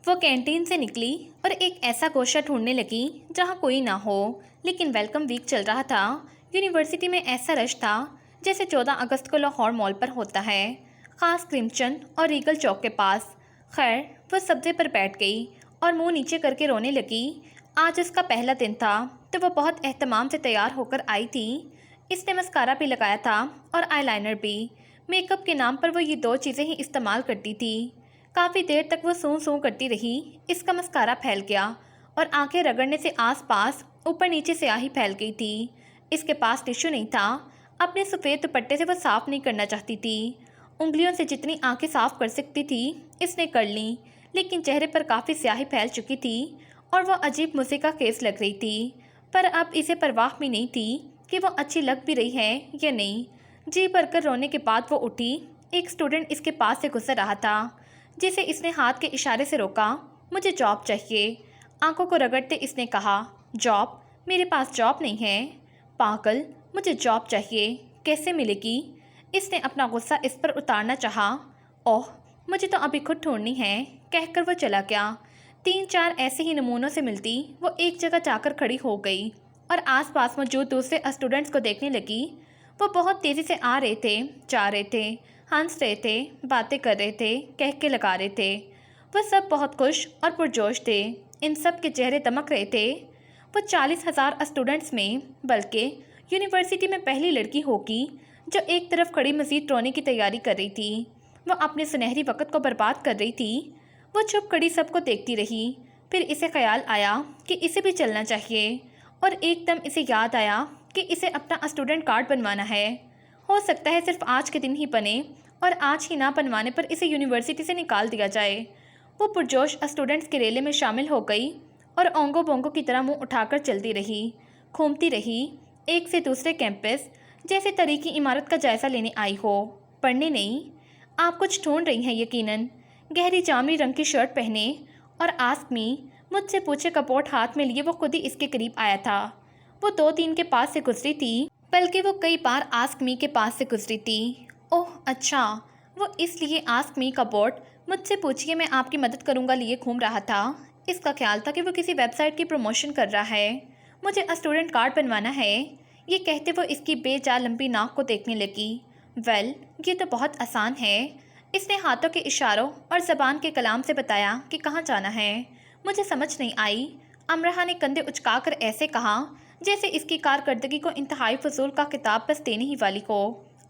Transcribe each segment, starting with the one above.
वो कैंटीन से निकली और एक ऐसा गोशा ढूंढने लगी जहाँ कोई ना हो। लेकिन वेलकम वीक चल रहा था। यूनिवर्सिटी में ऐसा रश था जैसे 14 अगस्त को लाहौर मॉल पर होता है, खास क्रिम्पचन और रीगल चौक के पास। खैर, वो सब्जे पर बैठ गई और मुंह नीचे करके रोने लगी। आज उसका पहला दिन था तो वो बहुत एहतमाम से तैयार होकर आई थी। इसने मस्कारा भी लगाया था और आईलाइनर भी। मेकअप के नाम पर वो ये दो चीज़ें ही इस्तेमाल करती थी। काफ़ी देर तक वो सूं सूं करती रही। इसका मस्कारा फैल गया और आंखें रगड़ने से आसपास ऊपर नीचे स्याही फैल गई थी। इसके पास टिश्यू नहीं था। अपने सफ़ेद दुपट्टे से वो साफ़ नहीं करना चाहती थी। उंगलियों से जितनी आंखें साफ़ कर सकती थी इसने कर ली, लेकिन चेहरे पर काफ़ी स्याही फैल चुकी थी और वह अजीब मुझसे का केस लग रही थी। पर अब इसे परवाह भी नहीं थी कि वो अच्छी लग भी रही है या नहीं। जी भरकर रोने के बाद वो उठी। एक स्टूडेंट इसके पास से गुजर रहा था जिसे इसने हाथ के इशारे से रोका। मुझे जॉब चाहिए। आंखों को रगड़ते इसने कहा, जॉब? मेरे पास जॉब नहीं है। पागल, मुझे जॉब चाहिए, कैसे मिलेगी? इसने अपना गुस्सा इस पर उतारना चाहा। ओह, मुझे तो अभी खुद ढूंढनी है, कहकर वो चला गया। 3-4 ऐसे ही नमूनों से मिलती वो एक जगह जाकर खड़ी हो गई और आसपास मौजूद दूसरे स्टूडेंट्स को देखने लगी। वो बहुत तेज़ी से आ रहे थे, जा रहे थे, हंस रहे थे, बातें कर रहे थे, कह के लगा रहे थे। वह सब बहुत खुश और पुरजोश थे। इन सब के चेहरे दमक रहे थे। वो 40,000 स्टूडेंट्स में, बल्कि यूनिवर्सिटी में पहली लड़की होगी जो एक तरफ खड़ी मज़ीद रोने की तैयारी कर रही थी। वह अपने सुनहरी वक्त को बर्बाद कर रही थी। वो चुप खड़ी सबको देखती रही। फिर इसे ख्याल आया कि इसे भी चलना चाहिए और एकदम इसे याद आया कि इसे अपना स्टूडेंट कार्ड बनवाना है। हो सकता है सिर्फ आज के दिन ही बने और आज ही ना बनवाने पर इसे यूनिवर्सिटी से निकाल दिया जाए। वो पुरजोश स्टूडेंट्स के रेले में शामिल हो गई और ओंगो बोंगो की तरह मुंह उठाकर चलती रही, घूमती रही एक से दूसरे कैंपस, जैसे तरीकी इमारत का जायज़ा लेने आई हो, पढ़ने नहीं। आप कुछ ढूंढ रही हैं यकीनन। गहरी जामुनी रंग की शर्ट पहने और आस्क मी मुझसे पूछे कपोर्ट हाथ में लिए वो खुद ही इसके करीब आया था। वो 2-3 के पास से गुजरी थी, बल्कि वो कई बार आस्क मी के पास से गुजरी थी। ओह अच्छा, वो इसलिए आस्क मी कपोर्ट मुझसे पूछिए मैं आपकी मदद करूंगा लिए घूम रहा था। इसका ख्याल था कि वो किसी वेबसाइट की प्रमोशन कर रहा है। मुझे स्टूडेंट कार्ड बनवाना है, ये कहते वो इसकी बेजा लंबी नाक को देखने लगी। वेल, ये तो बहुत आसान है। इसने हाथों के इशारों और ज़बान के कलाम से बताया कि कहाँ जाना है। मुझे समझ नहीं आई। अमरहा ने कंधे उचकाकर ऐसे कहा जैसे इसकी कारकर्दगी को इंतहाई फजूल का किताब बस देने ही वाली हो।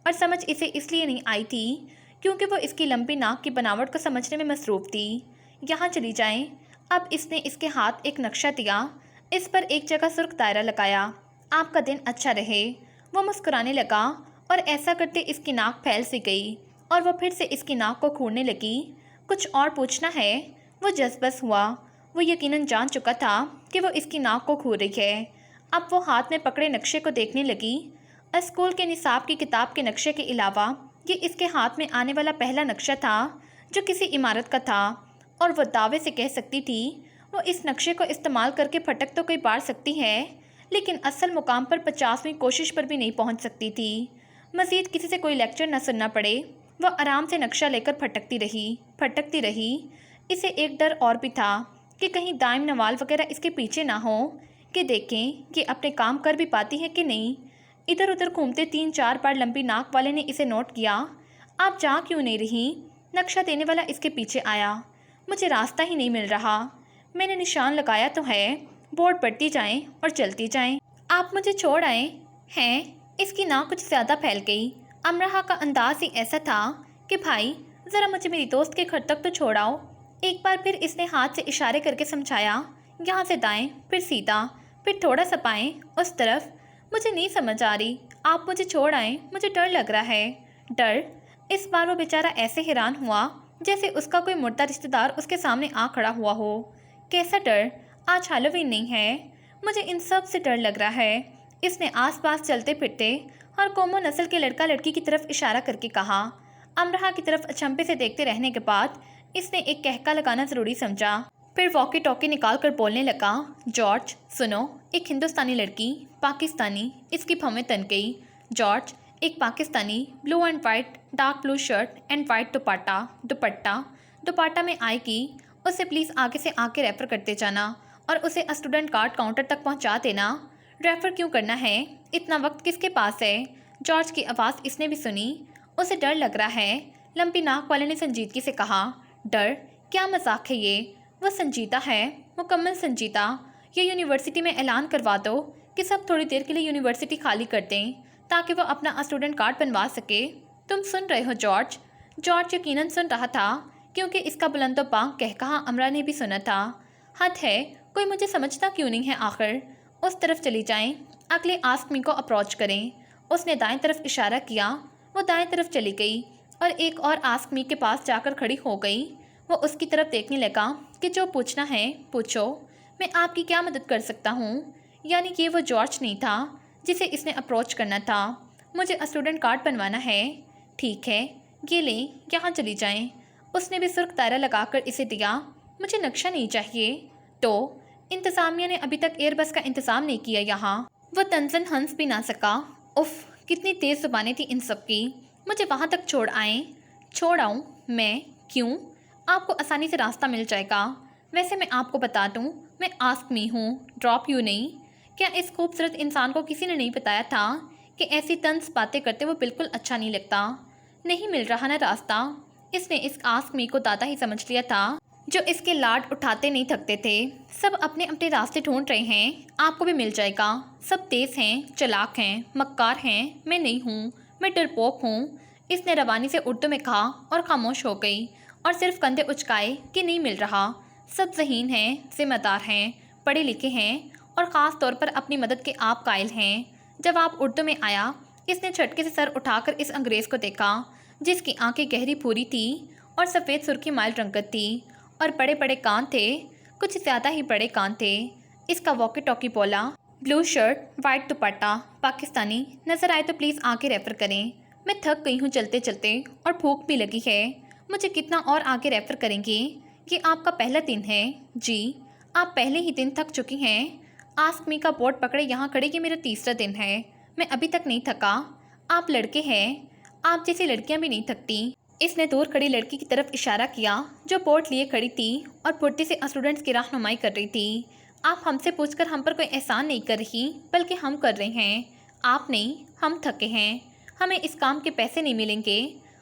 और समझ इसे इसलिए नहीं आई थी क्योंकि वो इसकी लंबी नाक की बनावट को समझने में मसरूफ़ थी। यहाँ चली जाएं। अब इसने इसके हाथ एक नक्शा दिया। इस पर एक जगह सुर्ख दायरा लगाया। आपका दिन अच्छा रहे। वो मुस्कुराने लगा और ऐसा करते इसकी नाक फैल सी गई और वो फिर से इसकी नाक को खूरने लगी। कुछ और पूछना है? वो जज्बस हुआ। वो यकीनन जान चुका था कि वो इसकी नाक को खूर रही है। अब वो हाथ में पकड़े नक्शे को देखने लगी। स्कूल के निसाब की किताब के नक्शे के अलावा ये इसके हाथ में आने वाला पहला नक्शा था जो किसी इमारत का था और वो दावे से कह सकती थी वो इस नक्शे को इस्तेमाल करके फटक तो कोई बार सकती है, लेकिन असल मुकाम पर 50वीं कोशिश पर भी नहीं पहुंच सकती थी। मज़ीद किसी से कोई लेक्चर न सुनना पड़े। वह आराम से नक्शा लेकर फटकती रही। इसे एक डर और भी था कि कहीं दाइम नवाल वगैरह इसके पीछे ना हो कि देखें कि अपने काम कर भी पाती है कि नहीं। इधर उधर घूमते 3-4 बार लंबी नाक वाले ने इसे नोट किया। आप जा क्यों नहीं रही? नक्शा देने वाला इसके पीछे आया। मुझे रास्ता ही नहीं मिल रहा। मैंने निशान लगाया तो है, बोर्ड पढ़ती जाएं और चलती जाएं। आप मुझे छोड़ आए हैं। इसकी नाक कुछ ज़्यादा फैल गई। अमरहा का अंदाज ही ऐसा था कि भाई ज़रा मुझे मेरी दोस्त के घर तक तो छोड़ाओ। एक बार फिर इसने हाथ से इशारे करके समझाया, यहाँ से दाएं, फिर सीधा, फिर थोड़ा सा बाएं, उस तरफ। मुझे नहीं समझ आ रही। आप मुझे छोड़ आएं, मुझे डर लग रहा है। डर? इस बार वो बेचारा ऐसे हैरान हुआ जैसे उसका कोई मुर्दा रिश्तेदार उसके सामने आ खड़ा हुआ हो। कैसा डर? आज हैलोवीन नहीं है। मुझे इन सब से डर लग रहा है। इसने आसपास चलते फिरते हर कौमो नस्ल के लड़का लड़की की तरफ इशारा करके कहा। अमरहा की तरफ अचंभे से देखते रहने के बाद इसने एक कहका लगाना ज़रूरी समझा। फिर वॉकी टॉकी निकाल कर बोलने लगा, जॉर्ज सुनो, एक हिंदुस्तानी लड़की, पाकिस्तानी, इसकी भवें तन गई। जॉर्ज, एक Pakistani, blue and white, dark blue shirt and white दुपट्टा में आएगी उसे प्लीज़ आगे से आके रेफ़र करते जाना और उसे स्टूडेंट कार्ड काउंटर तक पहुंचा देना। रेफ़र क्यों करना है? इतना वक्त किसके पास है? जॉर्ज की आवाज़ इसने भी सुनी। उसे डर लग रहा है, लंबी नाक वाले ने संजीदगी से कहा। डर? क्या मजाक है ये? वो संजीदा है, मुकम्मल संजीदा। ये यूनिवर्सिटी में ऐलान करवा दो कि सब थोड़ी देर के लिए यूनिवर्सिटी खाली कर दें ताकि वो अपना स्टूडेंट कार्ड बनवा सके। तुम सुन रहे हो जॉर्ज? जॉर्ज यकीनन सुन रहा था क्योंकि इसका बुलंदोबांग कहकहा अमरा ने भी सुना था। हद है, कोई मुझे समझता क्यों नहीं है आखिर? उस तरफ चली जाएं, अगले आस्क मी को अप्रोच करें। उसने दाएं तरफ इशारा किया। वो दाएं तरफ चली गई और एक और आस्क मी के पास जाकर खड़ी हो गई। वो उसकी तरफ देखने लगा कि जो पूछना है पूछो, मैं आपकी क्या मदद कर सकता हूँ। यानी कि वो जॉर्ज नहीं था जिसे इसने अप्रोच करना था। मुझे स्टूडेंट कार्ड बनवाना है। ठीक है, ये लें, यहाँ चली जाएं। उसने भी सुर्ख दायरा लगाकर इसे दिया। मुझे नक्शा नहीं चाहिए। तो इंतज़ामिया ने अभी तक एयरबस का इंतज़ाम नहीं किया यहाँ। वो तंजन हंस भी ना सका। उफ, कितनी तेज़ ज़ुबानें थी इन सब की। मुझे वहाँ तक छोड़ आएँ। छोड़ आऊँ मैं? क्यों? आपको आसानी से रास्ता मिल जाएगा। वैसे मैं आपको बता दूँ, मैं आस्क मी हूँ, ड्रॉप यू नहीं। क्या इस खूबसूरत इंसान को किसी ने नहीं बताया था कि ऐसी तंज बातें करते वो बिल्कुल अच्छा नहीं लगता? नहीं मिल रहा ना रास्ता। इसने इस आस्क मी को दादा ही समझ लिया था जो इसके लाड उठाते नहीं थकते थे। सब अपने अपने रास्ते ढूंढ रहे हैं, आपको भी मिल जाएगा। सब तेज़ हैं, चालाक हैं, मक्कार हैं। मैं नहीं हूँ, मैं डरपोक हूँ। इसने रवानी से उर्दू में कहा और खामोश हो गई और सिर्फ कंधे उचकाए कि नहीं मिल रहा। सब ज़हीन हैं, ज़िम्मेदार हैं, पढ़े लिखे हैं और ख़ास तौर पर अपनी मदद के आप कायल हैं। जवाब उर्दू में आया। इसने झटके से सर उठाकर इस अंग्रेज़ को देखा जिसकी आंखें गहरी भूरी थी और सफ़ेद सुर्खी माइल रंगत थी और बड़े बड़े कान थे, कुछ ज़्यादा ही बड़े कान थे। इसका वॉकी टॉकी बोला। ब्लू शर्ट, वाइट दुपट्टा, पाकिस्तानी। नज़र आए तो प्लीज़ आके रेफ़र करें। मैं थक गई हूँ चलते चलते और भूख भी लगी है। मुझे कितना और आगे रेफ़र करेंगे? ये आपका पहला दिन है। जी, आप पहले ही दिन थक चुकी हैं। आस्क मी का बोर्ड पकड़े यहाँ खड़े, कि मेरा तीसरा दिन है। मैं अभी तक नहीं थका। आप लड़के हैं, आप जैसी लड़कियाँ भी नहीं थकती। इसने दूर खड़ी लड़की की तरफ इशारा किया जो बोर्ड लिए खड़ी थी और फुर्ती से स्टूडेंट्स की रहनुमाई कर रही थी। आप हमसे पूछकर हम पर कोई एहसान नहीं कर रही, बल्कि हम कर रहे हैं। आप नहीं, हम थके हैं। हमें इस काम के पैसे नहीं मिलेंगे।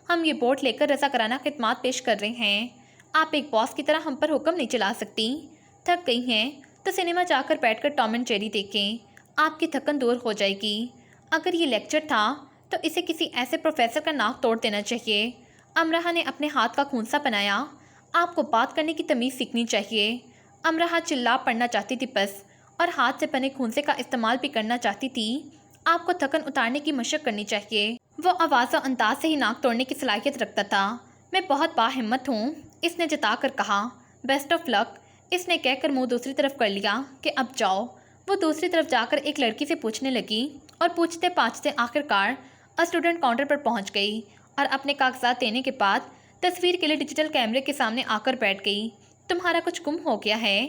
हम ये बोर्ड लेकर रज़ाकाराना खिदमात पेश कर रहे हैं। आप एक बॉस की तरह हम पर हुक्म नहीं चला सकती। थक गई हैं तो सिनेमा जाकर बैठकर टॉम एंड जेरी देखें, आपकी थकन दूर हो जाएगी। अगर ये लेक्चर था तो इसे किसी ऐसे प्रोफेसर का नाक तोड़ देना चाहिए। अमराहा ने अपने हाथ का खूंसा बनाया। आपको बात करने की तमीज़ सीखनी चाहिए। अमराहा चिल्ला पड़ना चाहती थी बस, और हाथ से बने खूंसे का इस्तेमाल भी करना चाहती थी। आपको थकन उतारने की मशक करनी चाहिए। वो आवाज़ और अंदाज से ही नाक तोड़ने की सलाहियत रखता था। मैं बहुत बाहिम्मत हूँ, इसने जता कर कहा। बेस्ट ऑफ लक, इसने कहकर मुंह दूसरी तरफ कर लिया कि अब जाओ। वो दूसरी तरफ जाकर एक लड़की से पूछने लगी और पूछते पाछते आखिरकार स्टूडेंट काउंटर पर पहुंच गई और अपने कागजात देने के बाद तस्वीर के लिए डिजिटल कैमरे के सामने आकर बैठ गई। तुम्हारा कुछ गुम हो गया है?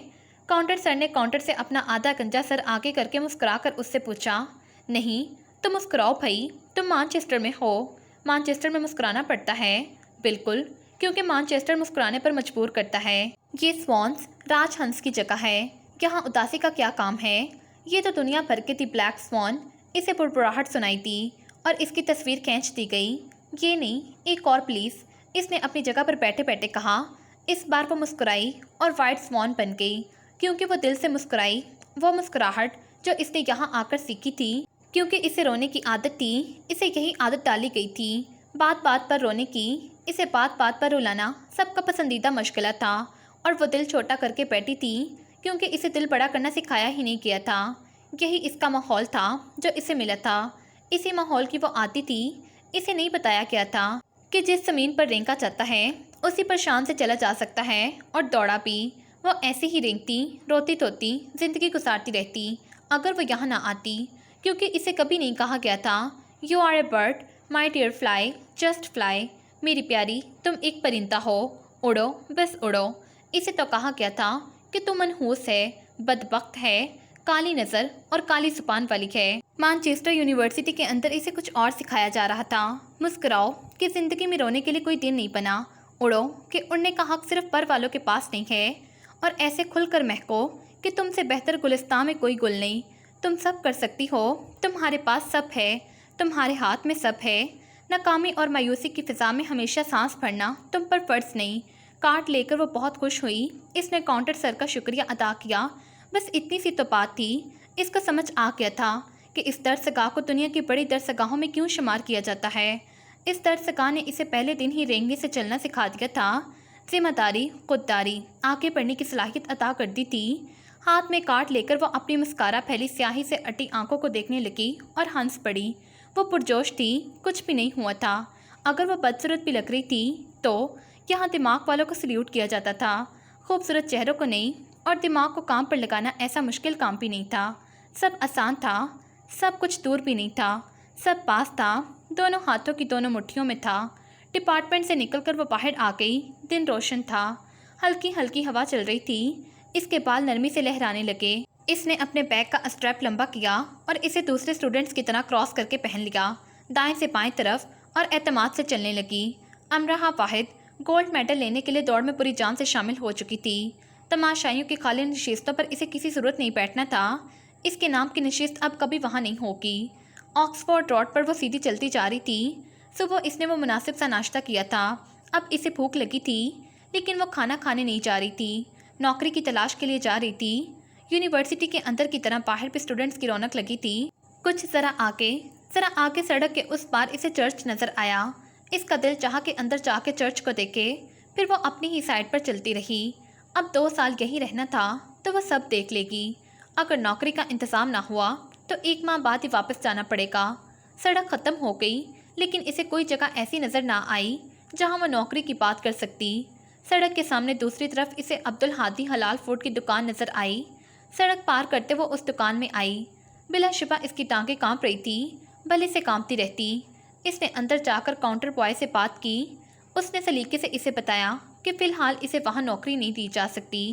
काउंटर सर ने काउंटर से अपना आधा गंजा सर आगे करके मुस्कुराकर उससे पूछा। नहीं, तुम मुस्कुराओ भाई, तुम मानचेस्टर में हो। मानचेस्टर में मुस्कुराना पड़ता है। बिल्कुल, क्योंकि मानचेस्टर मुस्कुराने पर मजबूर करता है। ये स्वॉन्स राजहंस की जगह है, यहाँ उदासी का क्या काम है? ये तो दुनिया भर के थी ब्लैक स्वॉन। इसे बुड़बुड़ाहट सुनाई दी और इसकी तस्वीर खींच दी गई। ये नहीं, एक और प्लीज़, इसने अपनी जगह पर बैठे बैठे कहा। इस बार वो मुस्कुराई और वाइट स्वॉन बन गई, क्योंकि वो दिल से मुस्कुराई। वो मुस्कुराहट जो इसने यहाँ आकर सीखी थी, क्योंकि इसे रोने की आदत थी। इसे यही आदत डाली गई थी, बात बात पर रोने की। इसे बात बात पर रुलाना सबका पसंदीदा मशगला था और वो दिल छोटा करके बैठी थी, क्योंकि इसे दिल बड़ा करना सिखाया ही नहीं गया था। यही इसका माहौल था जो इसे मिला था। इसी माहौल की वो आती थी। इसे नहीं बताया गया था कि जिस ज़मीन पर रेंगा जाता है उसी पर शान से चला जा सकता है और दौड़ा भी। वो ऐसे ही रेंगती, रोती धोती ज़िंदगी गुजारती रहती अगर वो यहाँ ना आती, क्योंकि इसे कभी नहीं कहा गया था you are a bird my dear fly, just fly. मेरी प्यारी, तुम एक परिंदा हो, उड़ो, बस उड़ो। इसे तो कहा गया था कि तू मनहूस है, बदबख्त है, काली नज़र और काली ज़ुबान वाली है। मानचेस्टर यूनिवर्सिटी के अंदर इसे कुछ और सिखाया जा रहा था। मुस्कुराओ कि ज़िंदगी में रोने के लिए कोई दिन नहीं बना। उड़ो कि उड़ने का हक सिर्फ पर वालों के पास नहीं है, और ऐसे खुलकर महको कि तुमसे बेहतर गुलिस्तान में कोई गुल नहीं। तुम सब कर सकती हो, तुम्हारे पास सब है, तुम्हारे हाथ में सब है। नाकामी और मायूसी की फिजा में हमेशा सांस भरना तुम पर फर्ज नहीं। कार्ड लेकर वो बहुत खुश हुई। इसने काउंटर सर का शुक्रिया अदा किया। बस इतनी सी तो बात थी। इसको समझ आ गया था कि इस दरसगाह को दुनिया की बड़ी दरसगाहों में क्यों शुमार किया जाता है। इस दरसगाह ने इसे पहले दिन ही रेंगे से चलना सिखा दिया था। जिम्मेदारी, खुददारी, आगे बढ़ने की सलाहियत अता कर दी थी। हाथ में कार्ड लेकर वो अपनी मुस्कारा फैली स्याही से अटी आंखों को देखने लगी और हंस पड़ी। वो पुरजोश थी, कुछ भी नहीं हुआ था। अगर वो बदसूरत भी लग रही थी तो यहाँ दिमाग वालों को सल्यूट किया जाता था, खूबसूरत चेहरों को नहीं। और दिमाग को काम पर लगाना ऐसा मुश्किल काम भी नहीं था। सब आसान था, सब कुछ दूर भी नहीं था, सब पास था, दोनों हाथों की दोनों मुट्ठियों में था। डिपार्टमेंट से निकलकर वो बाहर आ गई। दिन रोशन था, हल्की हल्की हवा चल रही थी। इसके बाल नरमी से लहराने लगे। इसने अपने बैग का स्ट्रैप लंबा किया और इसे दूसरे स्टूडेंट्स की तरह क्रॉस करके पहन लिया, दाएं से बाएं तरफ, और एतमाद से चलने लगी। अमराहा वाहिद गोल्ड मेडल लेने के लिए दौड़ में पूरी जान से शामिल हो चुकी थी। तमाशाइयों की खाली नशिस्तों पर इसे किसी ज़रूरत नहीं बैठना था। इसके नाम की नशिस्त अब कभी वहाँ नहीं होगी। ऑक्सफोर्ड रोड पर वो सीधी चलती जा रही थी। सुबह इसने वो मुनासिब सा नाश्ता किया था। अब इसे भूख लगी थी, लेकिन वो खाना खाने नहीं जा रही थी, नौकरी की तलाश के लिए जा रही थी। यूनिवर्सिटी के अंदर की तरह बाहर भी स्टूडेंट्स की रौनक लगी थी। कुछ ज़रा आगे सड़क के उस पार इसे चर्च नज़र आया। इसका दिल चाहा के अंदर जाके चर्च को देखे। फिर वो अपनी ही साइड पर चलती रही। अब 2 साल यहीं रहना था तो वह सब देख लेगी। अगर नौकरी का इंतज़ाम ना हुआ तो 1 माह बाद ही वापस जाना पड़ेगा। सड़क ख़त्म हो गई, लेकिन इसे कोई जगह ऐसी नज़र ना आई जहां वह नौकरी की बात कर सकती। सड़क के सामने दूसरी तरफ इसे अब्दुल हादी हलाल फूड की दुकान नज़र आई। सड़क पार करते वो उस दुकान में आई। बिलाशुबा इसकी टांगें कांप रही थी, भले से कांपती रहती। इसने अंदर जाकर काउंटर बॉय से बात की। उसने सलीके से इसे बताया कि फ़िलहाल इसे वहाँ नौकरी नहीं दी जा सकती।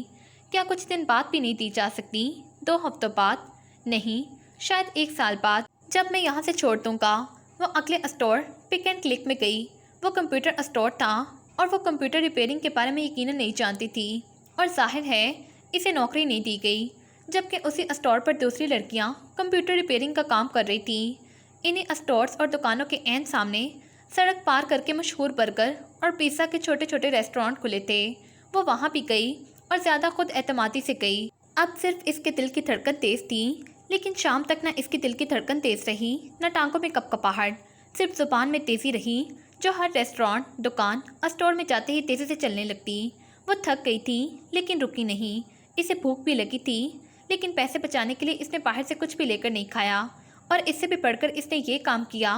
क्या कुछ दिन बाद भी नहीं दी जा सकती? 2 हफ्तों बाद? नहीं, शायद 1 साल बाद, जब मैं यहाँ से छोड़ दूँगा। वो अगले स्टोर पिक एंड क्लिक में गई। वो कंप्यूटर स्टोर था और वो कंप्यूटर रिपेयरिंग के बारे में यकीनन नहीं जानती थी, और जाहिर है इसे नौकरी नहीं दी गई। जबकि उसी स्टोर पर दूसरी लड़कियाँ कंप्यूटर रिपेयरिंग का काम कर रही थी। इन्हीं स्टोर्स और दुकानों के ऐन सामने सड़क पार करके मशहूर बर्गर और पिज़्ज़ा के छोटे छोटे रेस्टोरेंट खुले थे। वो वहाँ भी गई और ज़्यादा खुद एतमादी से गई। अब सिर्फ इसके दिल की धड़कन तेज़ थी, लेकिन शाम तक ना इसकी दिल की धड़कन तेज़ रही, न टांगों में कपकपाहट। सिर्फ ज़ुबान में तेज़ी रही, जो हर रेस्टोरेंट, दुकान और स्टोर में जाते ही तेज़ी से चलने लगती। वो थक गई थी, लेकिन रुकी नहीं। इसे भूख भी लगी थी, लेकिन पैसे बचाने के लिए इसने बाहर से कुछ भी लेकर नहीं खाया। और इससे भी बढ़कर इसने ये काम किया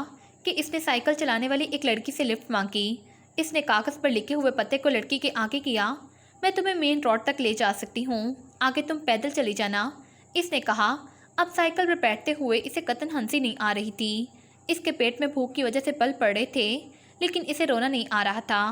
कि इसने साइकिल चलाने वाली एक लड़की से लिफ्ट मांगी। इसने कागज़ पर लिखे हुए पते को लड़की के आगे किया। मैं तुम्हें मेन रोड तक ले जा सकती हूँ, आगे तुम पैदल चली जाना, इसने कहा। अब साइकिल पर बैठते हुए इसे कतन हंसी नहीं आ रही थी। इसके पेट में भूख की वजह से बल पड़ रहे थे, लेकिन इसे रोना नहीं आ रहा था।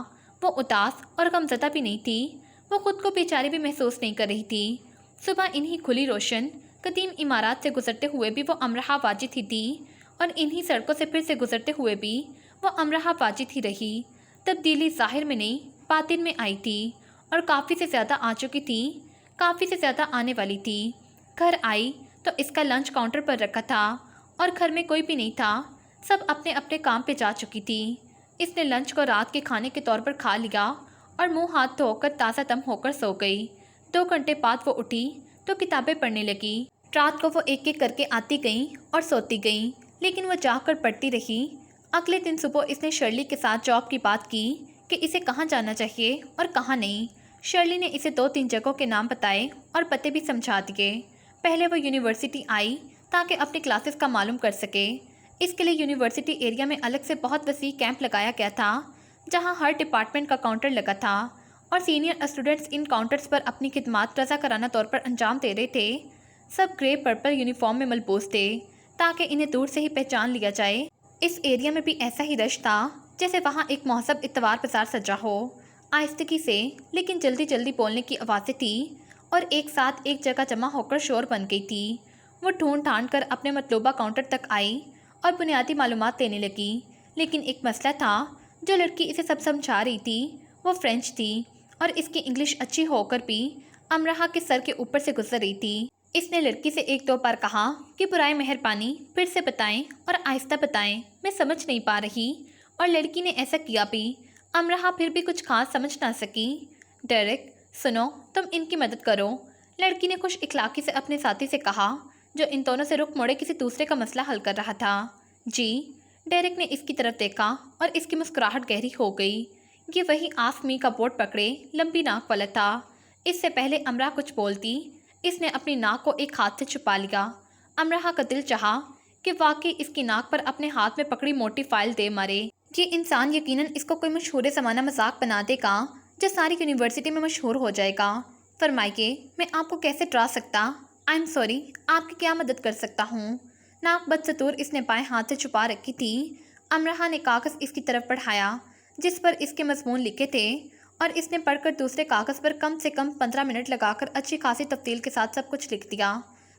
वो उदास और गमज़दा भी नहीं थी। वो खुद को बेचारी भी महसूस नहीं कर रही थी। सुबह इन्हीं खुली रोशन कदीम इमारत से गुजरते हुए भी वो अमराहा वाजिद ही थी, और इन्हीं सड़कों से फिर से गुजरते हुए भी वो अमराहा वाजिद ही रही। तब्दीली ज़ाहिर में नहीं, बातिन में आई थी, और काफ़ी से ज़्यादा आ चुकी थी, काफ़ी से ज़्यादा आने वाली थी। घर आई तो इसका लंच काउंटर पर रखा था, और घर में कोई भी नहीं था। सब अपने अपने काम पे जा चुकी थी। इसने लंच को रात के खाने के तौर पर खा लिया और मुंह हाथ धोकर ताज़ा दम होकर सो गई। 2 घंटे बाद वो उठी तो किताबें पढ़ने लगी। रात को वो एक एक करके आती गई और सोती गई, लेकिन वो जाकर पढ़ती रही। अगले दिन सुबह इसने शर्ली के साथ जॉब की बात की कि इसे कहाँ जाना चाहिए और कहाँ नहीं। शर्ली ने इसे 2-3 जगहों के नाम बताए और पते भी समझा दिए। पहले वो यूनिवर्सिटी आई ताकि अपनी क्लासेस का मालूम कर सके। इसके लिए यूनिवर्सिटी एरिया में अलग से बहुत वसी कैंप लगाया गया था, जहाँ हर डिपार्टमेंट का काउंटर लगा था, और सीनियर स्टूडेंट्स इन काउंटर्स पर अपनी खिदमात रज़ाकाराना तौर पर अंजाम दे रहे थे। सब ग्रे पर्पल यूनिफॉर्म में मलबूस थे ताकि इन्हें दूर से ही पहचान लिया जाए। इस एरिया में भी ऐसा ही रश था जैसे वहाँ एक मौसम इतवार बाजार सजा हो। आहिस्तगी से लेकिन जल्दी जल्दी बोलने की आवाज़ें थी, और एक साथ एक जगह जमा होकर शोर बन गई थी। वो ढूंढ ढांड कर अपने मतलूबा काउंटर तक आई और बुनियादी मालूमात देने लगी, लेकिन एक मसला था। जो लड़की इसे सब समझा रही थी वो फ्रेंच थी और इसकी इंग्लिश अच्छी होकर भी अमराहा के सर के ऊपर से गुजर रही थी। इसने लड़की से एक दो बार कहा कि बुराई मेहरबानी फिर से बताएं और आहिस्ता बताएं, मैं समझ नहीं पा रही। और लड़की ने ऐसा किया भी। अमराहा फिर भी कुछ खास समझ ना सकी। डेरेक, सुनो, तुम इनकी मदद करो, लड़की ने खुश इखलाकी से अपने साथी से कहा, जो इन दोनों से रुख मोड़े किसी दूसरे का मसला हल कर रहा था। जी। डेरेक ने इसकी तरफ देखा और इसकी मुस्कुराहट गहरी हो गई। ये वही आस्क मी का बोर्ड पकड़े लंबी नाक वाला था। इससे पहले अमरा कुछ बोलती, इसने अपनी नाक को एक हाथ से छुपा लिया। अमराहा का दिल चाहा कि वाकई इसकी नाक पर अपने हाथ में पकड़ी मोटी फाइल दे मारे। ये इंसान यकीनन इसको कोई मशहूर ज़माना मजाक बना देगा जो सारी यूनिवर्सिटी में मशहूर हो जाएगा। फरमाइए, मैं आपको कैसे डरा सकता? आई एम सॉरी, आपकी क्या मदद कर सकता हूँ? नाक बदस्तूर इसने बाएं हाथ से छुपा रखी थी। अमराहा ने कागज़ इसकी तरफ बढ़ाया जिस पर इसके मजमून लिखे थे और इसने पढ़कर दूसरे कागज़ पर कम से कम 15 मिनट लगाकर अच्छी खासी तफसील के साथ सब कुछ लिख दिया।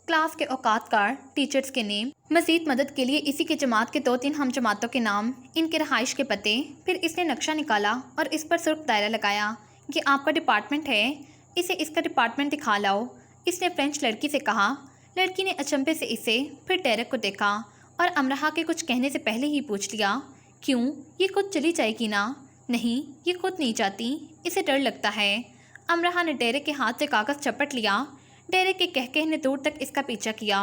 क्लास के औकात कार्ड, टीचर्स के नेम, मज़ीद मदद के लिए इसी के जमात के 2-3 हम जमातों के नाम, इनके रहाइश के पते। फिर इसने नक्शा निकाला और इस पर सुर्ख दायरा लगाया। ये आपका डिपार्टमेंट है, इसे इसका डिपार्टमेंट दिखा लाओ, इसने फ्रेंच लड़की से कहा। लड़की ने अचंभे से इसे फिर डेरेक को देखा और अमराहा के कुछ कहने से पहले ही पूछ लिया, क्यों, ये खुद चली जाएगी ना? नहीं, ये खुद नहीं जाती, इसे डर लगता है। अमराहा ने डेरेक के हाथ से कागज़ चपट लिया। डेरेक के कहकहे ने दूर तक इसका पीछा किया।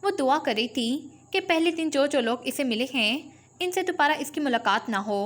वो दुआ कर रही थी कि पहले दिन जो जो लोग इसे मिले हैं इनसे दोबारा इसकी मुलाकात ना हो।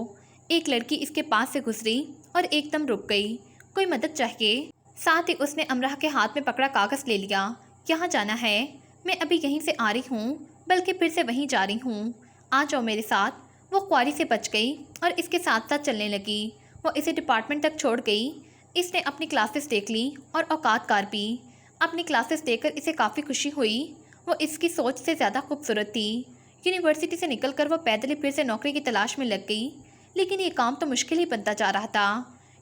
एक लड़की इसके पास से गुजरी और एकदम रुक गई। कोई मदद चाहिए? साथ ही उसने अमराहा के हाथ में पकड़ा कागज़ ले लिया। यहाँ जाना है? मैं अभी यहीं से आ रही हूँ, बल्कि फिर से वहीं जा रही हूँ, आ जाओ मेरे साथ। वो ख्वारी से बच गई और इसके साथ साथ चलने लगी। वो इसे डिपार्टमेंट तक छोड़ गई। इसने अपनी क्लासेस देख ली और औकात कार भी। अपनी क्लासेस देखकर इसे काफ़ी खुशी हुई। वो इसकी सोच से ज़्यादा खूबसूरत थी। यूनिवर्सिटी से निकलकर वो पैदल ही फिर से नौकरी की तलाश में लग गई, लेकिन ये काम तो मुश्किल ही बनता जा रहा था।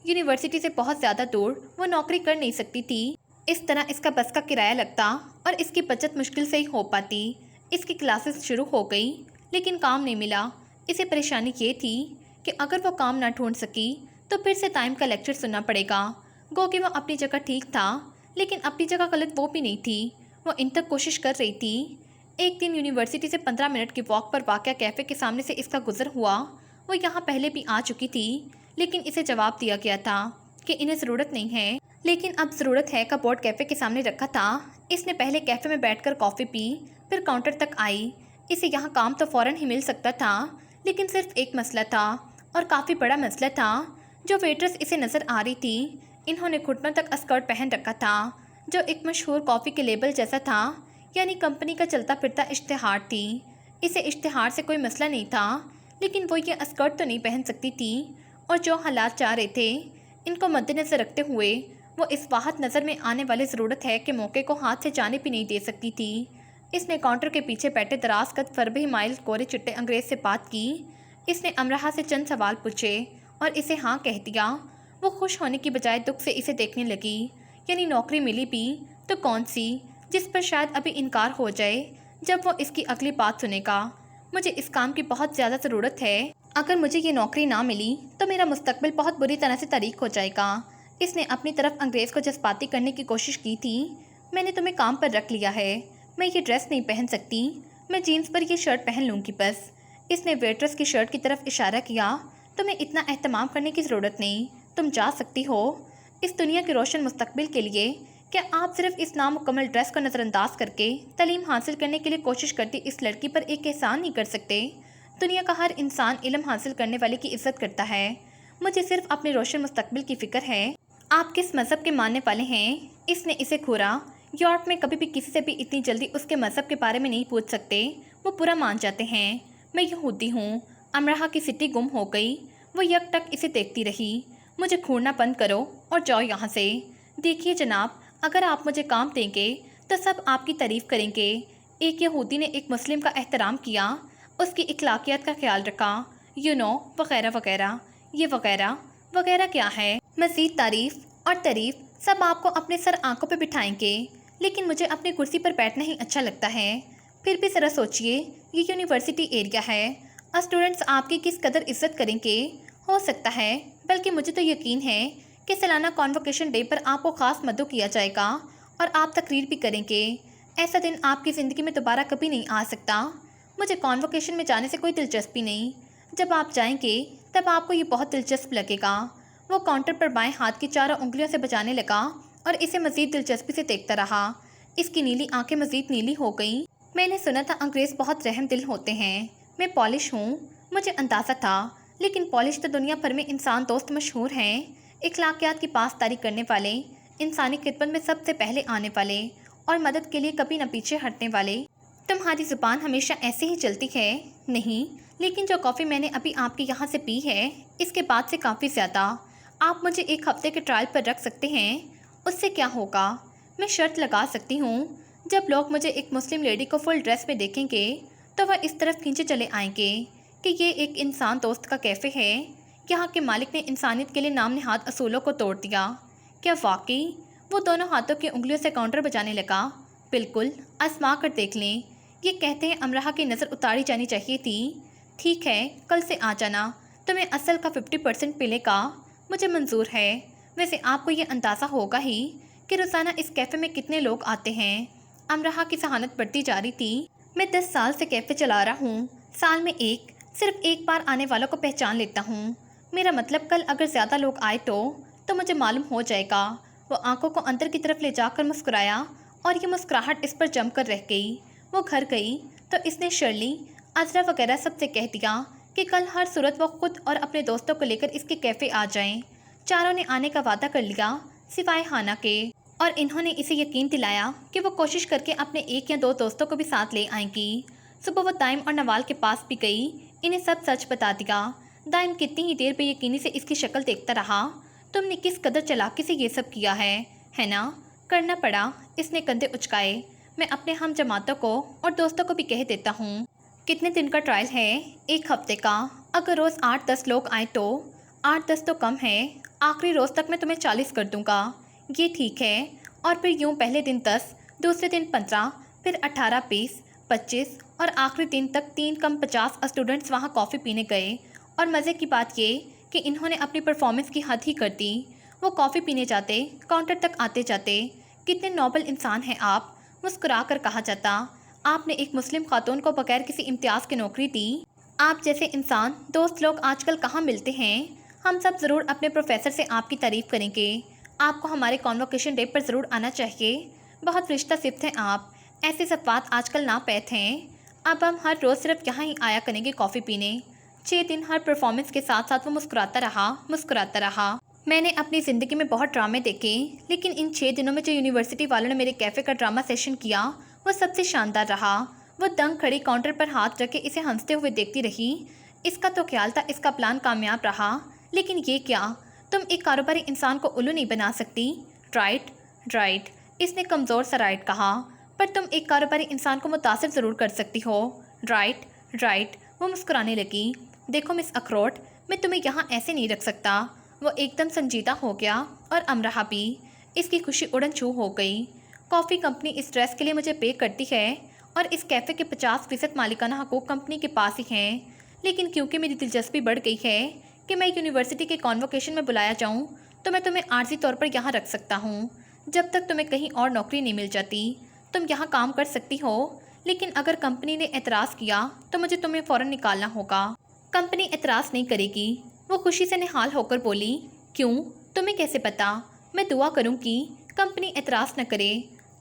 यूनिवर्सिटी से बहुत ज़्यादा दूर वो नौकरी कर नहीं सकती थी। इस तरह इसका बस का किराया लगता और इसकी बचत मुश्किल से ही हो पाती। इसकी क्लासेस शुरू हो गई, लेकिन काम नहीं मिला। इसे परेशानी ये थी कि अगर वो काम ना ढूंढ सकी तो फिर से टाइम का लेक्चर सुनना पड़ेगा। गो कि वो अपनी जगह ठीक था, लेकिन अपनी जगह गलत वो भी नहीं थी। वो इन तक कोशिश कर रही थी। एक दिन यूनिवर्सिटी से 15 मिनट की वॉक पर वाक़या कैफ़े के सामने से इसका गुजर हुआ। वो यहाँ पहले भी आ चुकी थी, लेकिन इसे जवाब दिया गया था कि इन्हें ज़रूरत नहीं है। लेकिन अब ज़रूरत है का बोर्ड कैफ़े के सामने रखा था। इसने पहले कैफ़े में बैठकर कॉफ़ी पी, फिर काउंटर तक आई। इसे यहाँ काम तो फ़ौरन ही मिल सकता था, लेकिन सिर्फ एक मसला था और काफ़ी बड़ा मसला था। जो वेट्रेस इसे नज़र आ रही थी, इन्होंने घुटनों तक स्कर्ट पहन रखा था जो एक मशहूर कॉफ़ी के लेबल जैसा था, यानी कंपनी का चलता फिरता इश्तिहार थी। इसे इश्तिहार से कोई मसला नहीं था, लेकिन वो ये स्कर्ट तो नहीं पहन सकती थी। और जो हालात चाह रहे थे, इनको मद्देनज़र रखते हुए वो इस वाहत नज़र में आने वाली ज़रूरत है कि मौके को हाथ से जाने भी नहीं दे सकती थी। इसने काउंटर के पीछे बैठे दराज कद फरबे माइल कोरे चिट्टे अंग्रेज़ से बात की। इसने अमराहा से चंद सवाल पूछे और इसे हाँ कह दिया। वो खुश होने की बजाय दुख से इसे देखने लगी। यानी नौकरी मिली भी तो कौन सी, जिस पर शायद अभी इनकार हो जाए जब वो इसकी अगली बात सुनेगा। मुझे इस काम की बहुत ज़्यादा ज़रूरत है। अगर मुझे ये नौकरी ना मिली तो मेरा मुस्तकबिल बहुत बुरी तरह से तारीक हो जाएगा। इसने अपनी तरफ अंग्रेज़ को जज्बाती करने की कोशिश की थी। मैंने तुम्हें काम पर रख लिया है, मैं ये ड्रेस नहीं पहन सकती, मैं जीन्स पर ये शर्ट पहन लूँगी बस। इसने वेट्रेस की शर्ट की तरफ इशारा किया। तुम्हें इतना एहतमाम करने की ज़रूरत नहीं, तुम जा सकती हो। इस दुनिया के रोशन मुस्तकबिल के लिए क्या आप सिर्फ इस नामुकम्मल ड्रेस को नज़रअंदाज करके तलीम हासिल करने के लिए कोशिश करती इस लड़की पर एक एहसान नहीं कर सकते? दुनिया का हर इंसान इल्म हासिल करने वाले की इज़्ज़त करता है। मुझे सिर्फ अपने रोशन मुस्तकबिल की फ़िक्र है। आप किस मज़हब के मानने वाले हैं? इसने इसे घूरा। यूरोप में कभी भी किसी से भी इतनी जल्दी उसके मज़हब के बारे में नहीं पूछ सकते, वो पूरा मान जाते हैं। मैं यहूदी हूँ। अमराहा की सिटी गुम हो गई। वो यकटक इसे देखती रही। मुझे घूरना बंद करो और जाओ यहाँ से। देखिए जनाब, अगर आप मुझे काम देंगे तो सब आपकी तारीफ़ करेंगे। एक यहूदी ने एक मुस्लिम का एहतराम किया, उसकी इखलाकियत का ख्याल रखा, वगैरह वगैरह। ये वगैरह वगैरह क्या है? मज़ीद तारीफ़ और तारीफ़ सब आपको अपने सर आंखों पे बिठाएंगे, लेकिन मुझे अपनी कुर्सी पर बैठना ही अच्छा लगता है। फिर भी ज़रा सोचिए, ये यूनिवर्सिटी एरिया है और स्टूडेंट्स आपकी किस कदर इज्जत करेंगे। हो सकता है बल्कि मुझे तो यकीन है कि सालाना कॉन्वोकेशन डे पर आपको खास मदद किया जाएगा और आप तकरीर भी करेंगे। ऐसा दिन आपकी ज़िंदगी में दोबारा कभी नहीं आ सकता। मुझे कॉन्वोकेशन में जाने से कोई दिलचस्पी नहीं। जब आप जाएंगे तब आपको ये बहुत दिलचस्प लगेगा। वो काउंटर पर बाएं हाथ की चारों उंगलियों से बजाने लगा और इसे मज़ीद दिलचस्पी से देखता रहा। इसकी नीली आंखें मज़ीद नीली हो गईं। मैंने सुना था अंग्रेज़ बहुत रहमदिल होते हैं। मैं पॉलिश हूँ, मुझे अंदाज़ा था, लेकिन पॉलिश तो दुनिया भर में इंसान दोस्त मशहूर हैं। इखलाकियात की पासदारी करने वाले, इंसानी खिदमत में सबसे पहले आने वाले और मदद के लिए कभी न पीछे हटने वाले। तुम्हारी ज़ुबान हमेशा ऐसे ही चलती है। नहीं, लेकिन जो कॉफ़ी मैंने अभी आपके यहाँ से पी है, इसके बाद से काफ़ी ज़्यादा। आप मुझे एक हफ्ते के ट्रायल पर रख सकते हैं। उससे क्या होगा? मैं शर्त लगा सकती हूँ, जब लोग मुझे एक मुस्लिम लेडी को फुल ड्रेस में देखेंगे तो वह इस तरफ खींचे चले आएंगे कि ये एक इंसान दोस्त का कैफ़े है। यहाँ के मालिक ने इंसानियत के लिए नाम नहाद असूलों को तोड़ दिया। क्या वाकई? वो दोनों हाथों की उंगलियों से काउंटर बजाने लगा। बिल्कुल, आजमा कर देख लें। ये कहते हैं अमराह की नज़र उतारी जानी चाहिए थी। ठीक है, कल से आ जाना। तुम्हें असल का 50% मिलेगा। मुझे मंजूर है। वैसे आपको ये अंदाज़ा होगा ही कि रोज़ाना इस कैफ़े में कितने लोग आते हैं। अमराह की सहानत बढ़ती जा रही थी। मैं 10 साल से कैफ़े चला रहा हूँ। साल में सिर्फ एक बार आने वालों को पहचान लेता हूँ। मेरा मतलब कल अगर ज़्यादा लोग आए तो मुझे मालूम हो जाएगा। वो आंखों को अंदर की तरफ ले जाकर मुस्कुराया और ये मुस्कुराहट इस पर जमकर रह गई। वो घर गई तो इसने शर्ली, अजरा वगैरह सबसे कह दिया कि कल हर सूरत वो खुद और अपने दोस्तों को लेकर इसके कैफ़े आ जाएं। चारों ने आने का वादा कर लिया सिवाय हाना के, और इन्होंने इसे यकीन दिलाया कि वो कोशिश करके अपने एक या दो दोस्तों को भी साथ ले आएंगी। सुबह वो दाइम और नवाल के पास भी गई, इन्हें सब सच बता दिया। दाइम कितनी ही देर बेयकीनी से इसकी शक्ल देखता रहा। तुमने किस कदर चालाकी से ये सब किया है ना? करना पड़ा, इसने कंधे उचकाए। मैं अपने हम जमातों को और दोस्तों को भी कह देता हूँ। कितने दिन का ट्रायल है? 1 हफ्ते का। अगर रोज़ 8-10 लोग आए तो 8-10 तो कम है। आखिरी रोज़ तक मैं तुम्हें 40 कर दूँगा। ये ठीक है? और फिर यूँ पहले दिन 10, दूसरे दिन 15, फिर 18, 20, 25 और आखिरी दिन तक 3 कम 50 स्टूडेंट्स वहाँ कॉफ़ी पीने गए। और मज़े की बात ये कि इन्होंने अपनी परफॉर्मेंस की हद ही कर दी। वो कॉफ़ी पीने जाते, काउंटर तक आते जाते। कितने नोबल इंसान हैं आप, मुस्कुरा कर कहा जाता। आपने एक मुस्लिम खातून को बगैर किसी इम्तियाज़ की नौकरी दी। आप जैसे इंसान दोस्त लोग आजकल कहाँ मिलते हैं। हम सब ज़रूर अपने प्रोफेसर से आपकी तारीफ़ करेंगे। आपको हमारे कॉन्वोकेशन डे पर ज़रूर आना चाहिए। बहुत रिश्ता सिफ्त हैं आप। ऐसे सब बात आजकल नापैत हैं। अब हम हर रोज़ सिर्फ यहाँ ही आया करेंगे कॉफ़ी पीने। 6 दिन हर परफॉर्मेंस के साथ साथ वो मुस्कुराता रहा। मैंने अपनी ज़िंदगी में बहुत ड्रामे देखे, लेकिन इन 6 दिनों में जो यूनिवर्सिटी वालों ने मेरे कैफ़े का ड्रामा सेशन किया वो सबसे शानदार रहा। वो दंग खड़ी काउंटर पर हाथ रखे इसे हंसते हुए देखती रही। इसका तो ख्याल था इसका प्लान कामयाब रहा, लेकिन ये क्या? तुम एक कारोबारी इंसान को उल्लू नहीं बना सकती। राइट, इसने कमज़ोर सा राइट कहा। पर तुम एक कारोबारी इंसान को मुतासिर ज़रूर कर सकती हो। राइट। वो मुस्कुराने लगी। देखो मिस अखरोट, मैं तुम्हें यहाँ ऐसे नहीं रख सकता। वो एकदम संजीदा हो गया और अमराह भी। इसकी खुशी उड़न छू हो गई। कॉफ़ी कंपनी इस ड्रेस के लिए मुझे पे करती है और इस कैफ़े के 50% मालिकाना हकूक़ कंपनी के पास ही हैं। लेकिन क्योंकि मेरी दिलचस्पी बढ़ गई है कि मैं यूनिवर्सिटी के कॉन्वोकेशन में बुलाया जाऊँ, तो मैं तुम्हें आर्जी तौर पर यहाँ रख सकता हूँ। जब तक तुम्हें कहीं और नौकरी नहीं मिल जाती, तुम यहाँ काम कर सकती हो। लेकिन अगर कंपनी ने एतराज़ किया तो मुझे तुम्हें फ़ौरन निकालना होगा। कंपनी एतराज़ नहीं करेगी, वो खुशी से निहाल होकर बोली। क्यों? तुम्हें कैसे पता? मैं दुआ करूँगी कंपनी एतराज़ न करे।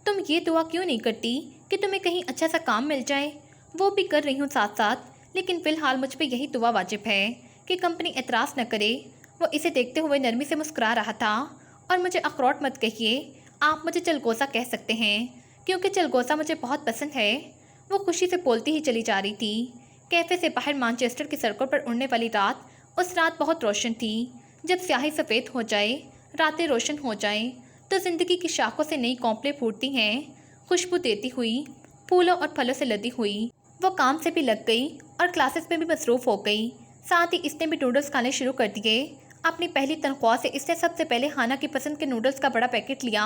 तुम ये दुआ क्यों नहीं करती कि तुम्हें कहीं अच्छा सा काम मिल जाए? वो भी कर रही हूँ साथ साथ, लेकिन फ़िलहाल मुझ पर यही दुआ वाजिब है कि कंपनी एतराज़ न करे। वो इसे देखते हुए नरमी से मुस्कुरा रहा था। और मुझे अखरोट मत कहिए, आप मुझे चलगोसा कह सकते हैं, क्योंकि चलगोसा मुझे बहुत पसंद है। वो खुशी से बोलती ही चली जा रही थी। कैफ़े से बाहर मानचेस्टर की सड़कों पर उड़ने वाली रात, उस रात बहुत रोशन थी। जब स्याही सफ़ेद हो जाए, रातें रोशन हो जाएं, तो ज़िंदगी की शाखों से नई कौंपलें फूटती हैं, खुशबू देती हुई, फूलों और फलों से लदी हुई। वो काम से भी लग गई और क्लासेस में भी मसरूफ़ हो गई। साथ ही इसने भी नूडल्स खाने शुरू कर दिए। अपनी पहली तनख्वाह से इसने सबसे पहले हाना की पसंद के नूडल्स का बड़ा पैकेट लिया,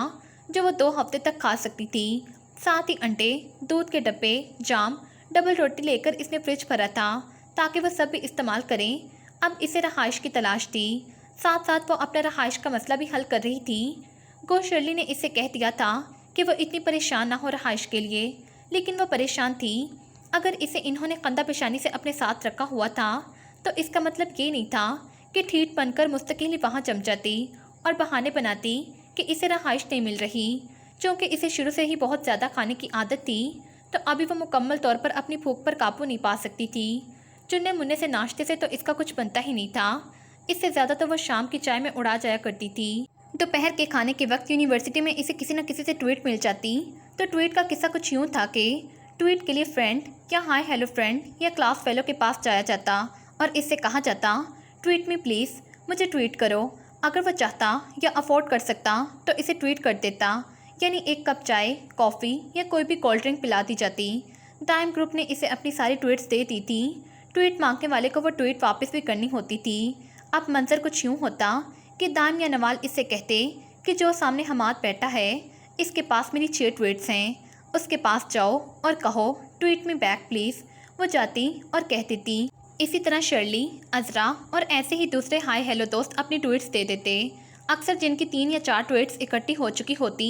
जो वो 2 हफ्ते तक खा सकती थी। साथ ही अंडे, दूध के डब्बे, जाम, डबल रोटी लेकर इसने फ्रिज भरा था ताकि वह सब भी इस्तेमाल करें। अब इसे रहाइश की तलाश थी। साथ साथ वो अपना रहाइश का मसला भी हल कर रही थी। गो शर्ली ने इसे कह दिया था कि वो इतनी परेशान ना हो रहाइश के लिए, लेकिन वो परेशान थी। अगर इसे इन्होंने कंधा पेशानी से अपने साथ रखा हुआ था तो इसका मतलब ये नहीं था कि ठीठ बनकर मुस्तकिल ही वहाँ जम जाती और बहाने बनाती कि इसे रहाइश नहीं मिल रही। क्योंकि इसे शुरू से ही बहुत ज़्यादा खाने की आदत थी तो अभी वो मुकम्मल तौर पर अपनी भूख पर काबू नहीं पा सकती थी। चुन्ने मुन्ने से नाश्ते से तो इसका कुछ बनता ही नहीं था। इससे ज़्यादा तो वह शाम की चाय में उड़ा जाया करती थी। दोपहर के खाने के वक्त यूनिवर्सिटी में इसे किसी न किसी से ट्वीट मिल जाती। तो ट्वीट का किस्सा कुछ यूँ था कि ट्वीट के लिए फ्रेंड या हाय हेलो फ्रेंड या क्लास फेलो के पास जाया जाता और इससे कहा जाता ट्वीट मी प्लीज़, मुझे ट्वीट करो। अगर वह चाहता या अफोर्ड कर सकता तो इसे ट्वीट कर देता, यानी एक कप चाय, कॉफ़ी या कोई भी कोल्ड ड्रिंक पिला दी जाती। दाइम ग्रुप ने इसे अपनी सारी ट्वीट्स दे दी थी। ट्वीट मांगने वाले को वो ट्वीट वापस भी करनी होती थी। अब मंजर कुछ यूँ होता कि दाइम या नवाल इससे कहते कि जो सामने हमाद बैठा है इसके पास मेरी 6 ट्वीट्स हैं, उसके पास जाओ और कहो ट्वीट मी बैक प्लीज़। वो जाती और कह देती। इसी तरह शर्ली, अजरा और ऐसे ही दूसरे हाय हेलो दोस्त अपनी ट्वीट्स दे देते। अक्सर जिनकी 3 या 4 ट्वीट्स इकट्ठी हो चुकी होती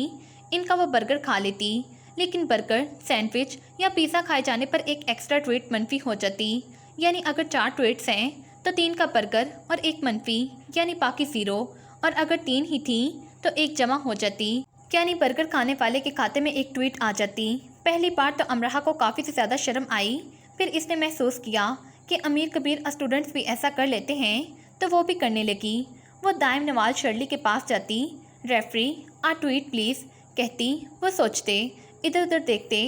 इनका वो बर्गर खा लेती, लेकिन बर्गर, सैंडविच या पिज़्ज़ा खाए जाने पर एक एक्स्ट्रा ट्वीट मनफी हो जाती। यानी अगर 4 ट्वीट्स हैं तो 3 का बर्गर और एक मनफी, यानी बाकी 0। और अगर 3 ही थी तो एक जमा हो जाती, यानी बर्गर खाने वाले के खाते में एक ट्वीट आ जाती। पहली बार तो अमराहा को काफ़ी से ज़्यादा शर्म आई। फिर इसने महसूस किया कि अमीर कबीर स्टूडेंट्स भी ऐसा कर लेते हैं तो वो भी करने लगी। वो दाइम, नवाल, शर्ली के पास जाती। रेफरी आ ट्वीट प्लीज़ कहती। वो सोचते, इधर उधर देखते।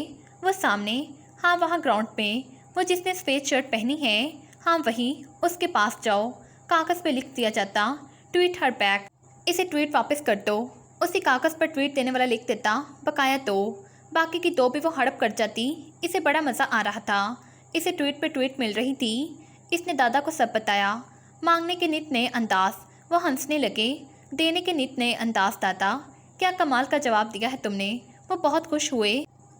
वो सामने, हाँ वहाँ ग्राउंड में, वो जिसने सफ़ेद शर्ट पहनी है, हाँ वही, उसके पास जाओ। कागज़ पे लिख दिया जाता ट्वीट हर बैक, इसे ट्वीट वापस कर दो। उसी कागज़ पर ट्वीट देने वाला लिख देता बकाया 2। बाकी की 2 भी वो हड़प कर जाती। इसे बड़ा मज़ा आ रहा था। इसे ट्वीट पे ट्वीट मिल रही थी। इसने दादा को सब बताया। मांगने के नित नए अंदाज, वो हंसने लगे। देने के नित नए अंदाज, दादा क्या कमाल का जवाब दिया है तुमने। वो बहुत खुश हुए।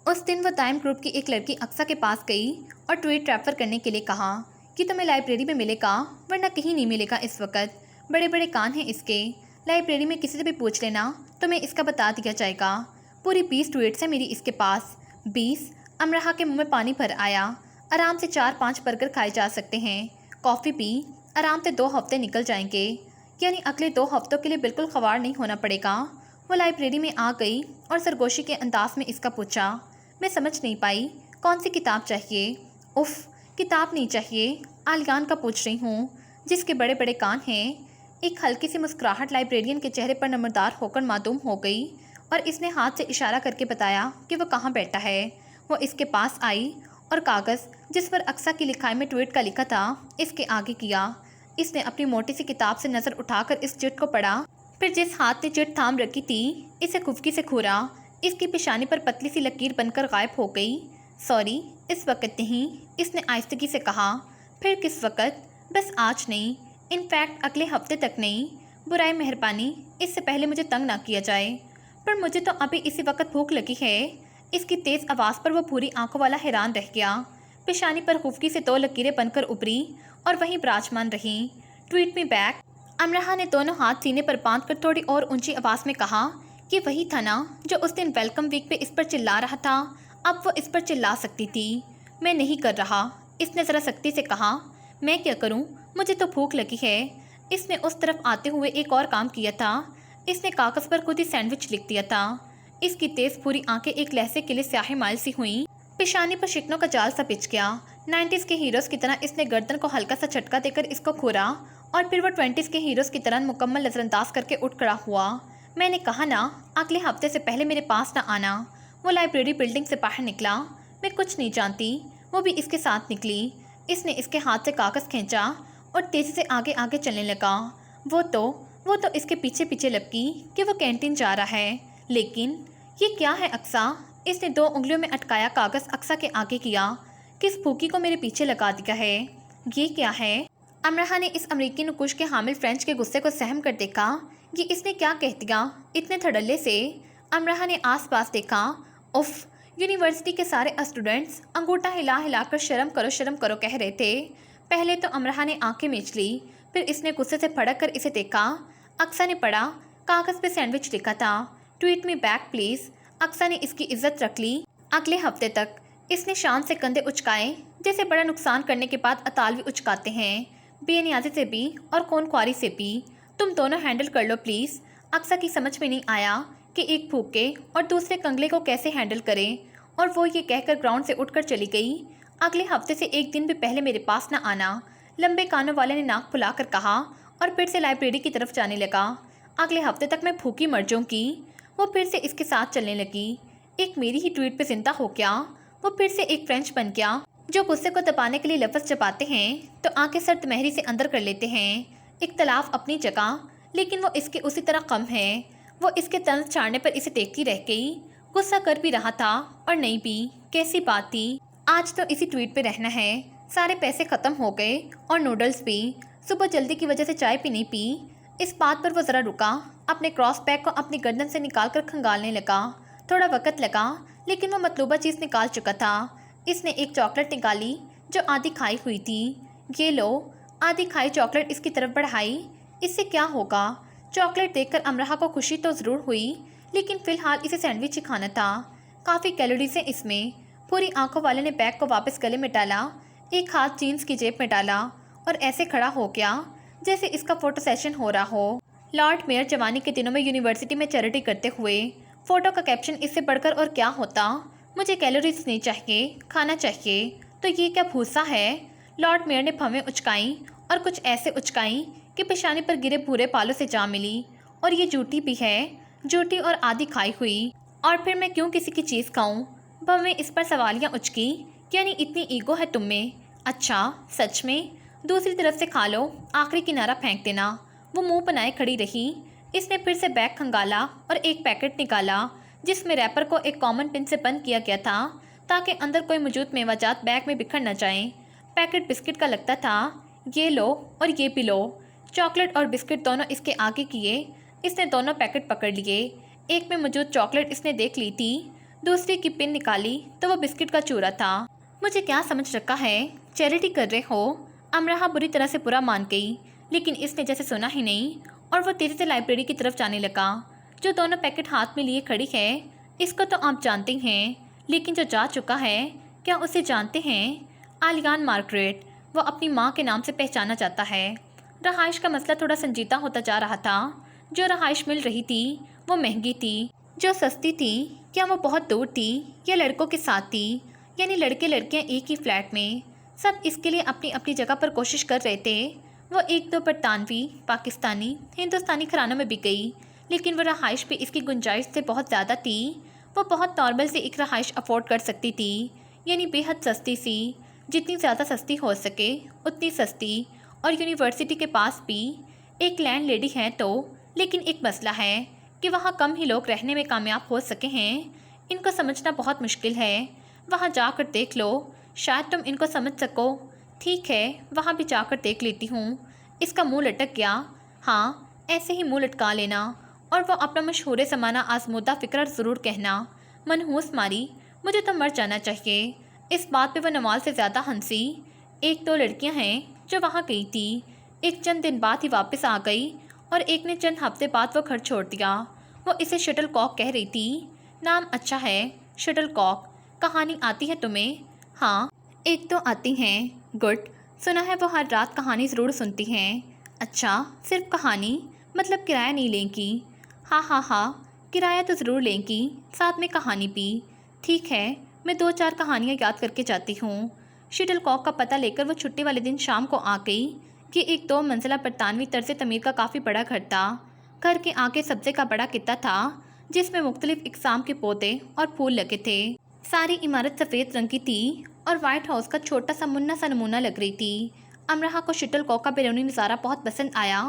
उस दिन वो दाइम ग्रुप की एक लड़की अक्सा के पास गई और ट्वीट रेफर करने के लिए कहा कि तुम्हें लाइब्रेरी में मिलेगा वरना कहीं नहीं मिलेगा। इस वक्त बड़े बड़े कान हैं इसके, लाइब्रेरी में किसी से भी पूछ लेना तुम्हें इसका बता दिया जाएगा। पूरी 20 ट्वीट्स है मेरी इसके पास। 20। अमराहा के मुंह में पानी भर आया। आराम से 4-5 बर्गर खाए जा सकते हैं। कॉफ़ी पी आराम से 2 हफ्ते निकल जाएंगे, यानी अगले 2 हफ्तों के लिए बिल्कुल ख़वार नहीं होना पड़ेगा। वो लाइब्रेरी में आ गई और सरगोशी के अंदाज में इसका पूछा। मैं समझ नहीं पाई कौन सी किताब चाहिए। उफ़, किताब नहीं चाहिए, आलियान का पूछ रही हूँ जिसके बड़े बड़े कान हैं। एक हल्की सी मुस्कुराहट लाइब्रेरियन के चेहरे पर नंबरदार होकर मालूम हो गई और इसने हाथ से इशारा करके बताया कि वो कहाँ बैठा है। वो इसके पास आई और कागज़ जिस पर अक्सा की लिखाई में ट्वीट का लिखा था इसके आगे किया। इसने अपनी मोटी सी किताब से नज़र उठाकर इस चिट को पढ़ा, फिर जिस हाथ ने चिट थाम रखी थी इसे खुफकी से घूरा। इसकी पेशानी पर पतली सी लकीर बनकर गायब हो गई। सॉरी, इस वक्त नहीं, इसने आहिस्तगी से कहा। फिर किस वक्त? बस आज नहीं, इनफैक्ट अगले हफ्ते तक नहीं। बुराई मेहरबानी, इससे पहले मुझे तंग ना किया जाए। पर मुझे तो अभी इसी वक्त भूख लगी है। इसकी तेज़ आवाज़ पर वो पूरी आंखों वाला हैरान रह गया। पेशानी पर खुफकी से 2 लकीरें बनकर उभरी और वहीं विराजमान रहीं। Tweet me back. अमराहा ने दोनों हाथ सीने पर बांधकर थोड़ी और ऊंची आवाज़ में कहा कि वही था ना जो उस दिन वेलकम वीक पे इस पर चिल्ला रहा था। अब वो इस पर चिल्ला सकती थी। मैं नहीं कर रहा, इसने ज़रा सख्ती से कहा। मैं क्या करूं, मुझे तो भूख लगी है। इसने उस तरफ आते हुए एक और काम किया था। इसने कागज़ पर खुद ही सैंडविच लिख दिया था। इसकी तेज़ पूरी आंखें एक लहजे के लिए स्याही माइल सी हुई। पेशानी पर शिकनों का जाल सा पिच गया। 90s के हीरोज़ की तरह इसने गर्दन को हल्का सा झटका देकर इसको घूरा और फिर वो 20s के हीरोज़ की तरह मुकम्मल नज़रअंदाज करके उठ खड़ा हुआ। मैंने कहा ना अगले हफ्ते से पहले मेरे पास ना आना। वो लाइब्रेरी बिल्डिंग से बाहर निकला। मैं कुछ नहीं जानती, वो भी इसके साथ निकली। इसने इसके हाथ से कागज़ खींचा और तेज़ी से आगे आगे चलने लगा। वो तो इसके पीछे पीछे लपकी कि वो कैंटीन जा रहा है। लेकिन ये क्या है अक्सा? इसने 2 उंगलियों में अटकाया कागज़ अक्सा के आगे किया। किस भूखी को मेरे पीछे लगा दिया है? ये क्या है? अमराहा ने इस अमरीकी नुकुश के हामिल फ्रेंच के गुस्से को सहम कर देखा। ये इसने क्या कह दिया इतने धड़ल्ले से? अमराहा ने आस पास देखा। उफ़, यूनिवर्सिटी के सारे स्टूडेंट्स अंगूठा हिला हिलाकर शर्म करो कह रहे थे। पहले तो अमराहा ने आंखें मीच ली, फिर इसने गुस्से से फड़क कर इसे देखा। अक्सा ने पढ़ा, कागज़ पे सैंडविच लिखा था, tweet me back please. Aqsa ने इसकी इज्जत रख ली। अगले हफ्ते तक इसने शान से कंधे उचकाए जैसे बड़ा नुकसान करने के बाद अतालवी उचकाते हैं। बेनियाजी से भी और कौन-ख्वारी से भी। तुम दोनों हैंडल कर लो प्लीज़। अक्सा की समझ में नहीं आया कि एक भूखे और दूसरे कंगले को कैसे हैंडल करें, और वो ये कहकर ग्राउंड से उठकर चली गई, अगले हफ्ते से एक दिन भी पहले मेरे पास न आना। लंबे कानों वाले ने नाक फुलाकर कहा और फिर से लाइब्रेरी की तरफ जाने लगा। अगले हफ्ते तक मैं भूखी मर जाऊंगी। वो फिर से इसके साथ चलने लगी। एक मेरी ही ट्वीट पे जिंदा हो गया। वो फिर से एक फ्रेंच बन गया जो गुस्से को दबाने के लिए लफ्ज़ चबाते हैं तो आंखें सर्द महरी से अंदर कर लेते हैं। इख्तलाफ अपनी जगह, लेकिन वो इसके उसी तरह कम है। वो इसके तंज छाड़ने पर इसे देखती रह गई। गुस्सा कर भी रहा था और नहीं भी। कैसी बात थी, आज तो इसी ट्वीट पे रहना है। सारे पैसे ख़त्म हो गए और नूडल्स भी। सुबह जल्दी की वजह से चाय भी नहीं पी। इस बात पर वो ज़रा रुका, अपने क्रॉस बैग को अपनी गर्दन से निकाल कर खंगालने लगा। थोड़ा वक्त लगा, लेकिन वो मतलूबा चीज़ निकाल चुका था। इसने एक चॉकलेट निकाली जो आधी खाई हुई थी। ये लो। आधी खाई चॉकलेट इसकी तरफ बढ़ाई। इससे क्या होगा? चॉकलेट देखकर अमरहा को खुशी तो ज़रूर हुई, लेकिन फ़िलहाल इसे सैंडविच ही खाना था। काफ़ी कैलोरीज हैं इसमें। पूरी आंखों वाले ने बैग को वापस गले में डाला, एक हाथ जीन्स की जेब में डाला और ऐसे खड़ा हो गया जैसे इसका फ़ोटो सेशन हो रहा हो। लॉर्ड मेयर जवानी के दिनों में यूनिवर्सिटी में चैरिटी करते हुए। फ़ोटो का कैप्शन इससे बढ़कर और क्या होता? मुझे कैलोरीज नहीं चाहिए, खाना चाहिए। तो ये क्या भूसा है? लॉर्ड मेयर ने भवें उचकाई और कुछ ऐसे उचकाई कि पेशानी पर गिरे भूरे बालों से जा मिली। और ये जूठी भी है, जूठी और आधी खाई हुई। और फिर मैं क्यों किसी की चीज़ खाऊं? भवें इस पर सवालियाँ उचकी, यानी इतनी ईगो है तुम में? अच्छा, सच में? दूसरी तरफ से खा लो, आखिरी किनारा फेंक देना। वो मुंह बनाए खड़ी रही। इसने फिर से बैग खंगाला और एक पैकेट निकाला जिसमें रैपर को एक कॉमन पिन से बंद किया गया था ताकि अंदर कोई मौजूद मेवाजात बैग में बिखर न जाए। पैकेट बिस्किट का लगता था। ये लो और ये भी लो। चॉकलेट और बिस्किट दोनों इसके आगे किए। इसने दोनों पैकेट पकड़ लिए। एक में मौजूद चॉकलेट इसने देख ली थी, दूसरी की पिन निकाली तो वह बिस्किट का चूरा था। मुझे क्या समझ रखा है, चैरिटी कर रहे हो? अमरहा बुरी तरह से बुरा मान गई, लेकिन इसने जैसे सुना ही नहीं और वो तेज़ी से लाइब्रेरी की तरफ जाने लगा। जो दोनों पैकेट हाथ में लिए खड़ी है, इसको तो आप जानते हैं, लेकिन जो जा चुका है, क्या उसे जानते हैं? आलियान मार्गरेट। वो अपनी माँ के नाम से पहचाना जाता है। रहाइश का मसला थोड़ा संजीदा होता जा रहा था। जो रहाइश मिल रही थी वो महंगी थी। जो सस्ती थी, क्या वो बहुत दूर थी या लड़कों के साथ थी, यानी लड़के लड़कियाँ एक ही फ्लैट में? सब इसके लिए अपनी अपनी जगह पर कोशिश कर रहे थे। वो एक दो बरतानवी, पाकिस्तानी, हिंदुस्तानी घरानों में भी गई, लेकिन वो रहाइश भी इसकी गुंजाइश से बहुत ज़्यादा थी। वो बहुत नॉर्मल से एक रहाइश अफोर्ड कर सकती थी, यानी बेहद सस्ती सी, जितनी ज़्यादा सस्ती हो सके उतनी सस्ती। और यूनिवर्सिटी के पास भी एक लैंड लेडी है तो, लेकिन एक मसला है कि वहाँ कम ही लोग रहने में कामयाब हो सके हैं। इनको समझना बहुत मुश्किल है। वहाँ जाकर देख लो, शायद तुम इनको समझ सको। ठीक है, वहाँ भी जाकर देख लेती हूँ। इसका मुंह लटक गया। हाँ, ऐसे ही मुंह लटका लेना और वो अपना मशहूर ज़माना आजमूदा फ़िक्र ज़रूर कहना। मनहूस मारी, मुझे तो मर जाना चाहिए। इस बात पे वो नवाल से ज़्यादा हंसी। एक दो लड़कियाँ हैं जो वहाँ गई थी, एक चंद दिन बाद ही वापस आ गई और एक ने चंद हफ्ते बाद वो घर छोड़ दिया। वो इसे शटल कॉक कह रही थी। नाम अच्छा है, शटल कॉक। कहानी आती है तुम्हें? हाँ, एक तो आती हैं। गुड। सुना है वो हर रात कहानी ज़रूर सुनती हैं। अच्छा, सिर्फ कहानी? मतलब किराया नहीं लेंगी? हाँ हाँ हाँ, किराया तो ज़रूर लेंगी, साथ में कहानी भी। ठीक है, मैं 2-4 कहानियाँ याद करके जाती हूँ। शटल कॉक का पता लेकर वो छुट्टी वाले दिन शाम को आ गई। ये एक 2 मंजिला बरतानवी तर्ज तमीर का काफ़ी बड़ा घर था। घर के आगे सब्ज़े का बड़ा कित्ता था जिसमें मुख्तलिफ इक़साम के पौधे और फूल लगे थे। सारी इमारत सफ़ेद रंग की थी और वाइट हाउस का छोटा सा मुन्ना सा नमूना लग रही थी। अमरहा को शटल कॉक का बैरूनी नज़ारा बहुत पसंद आया,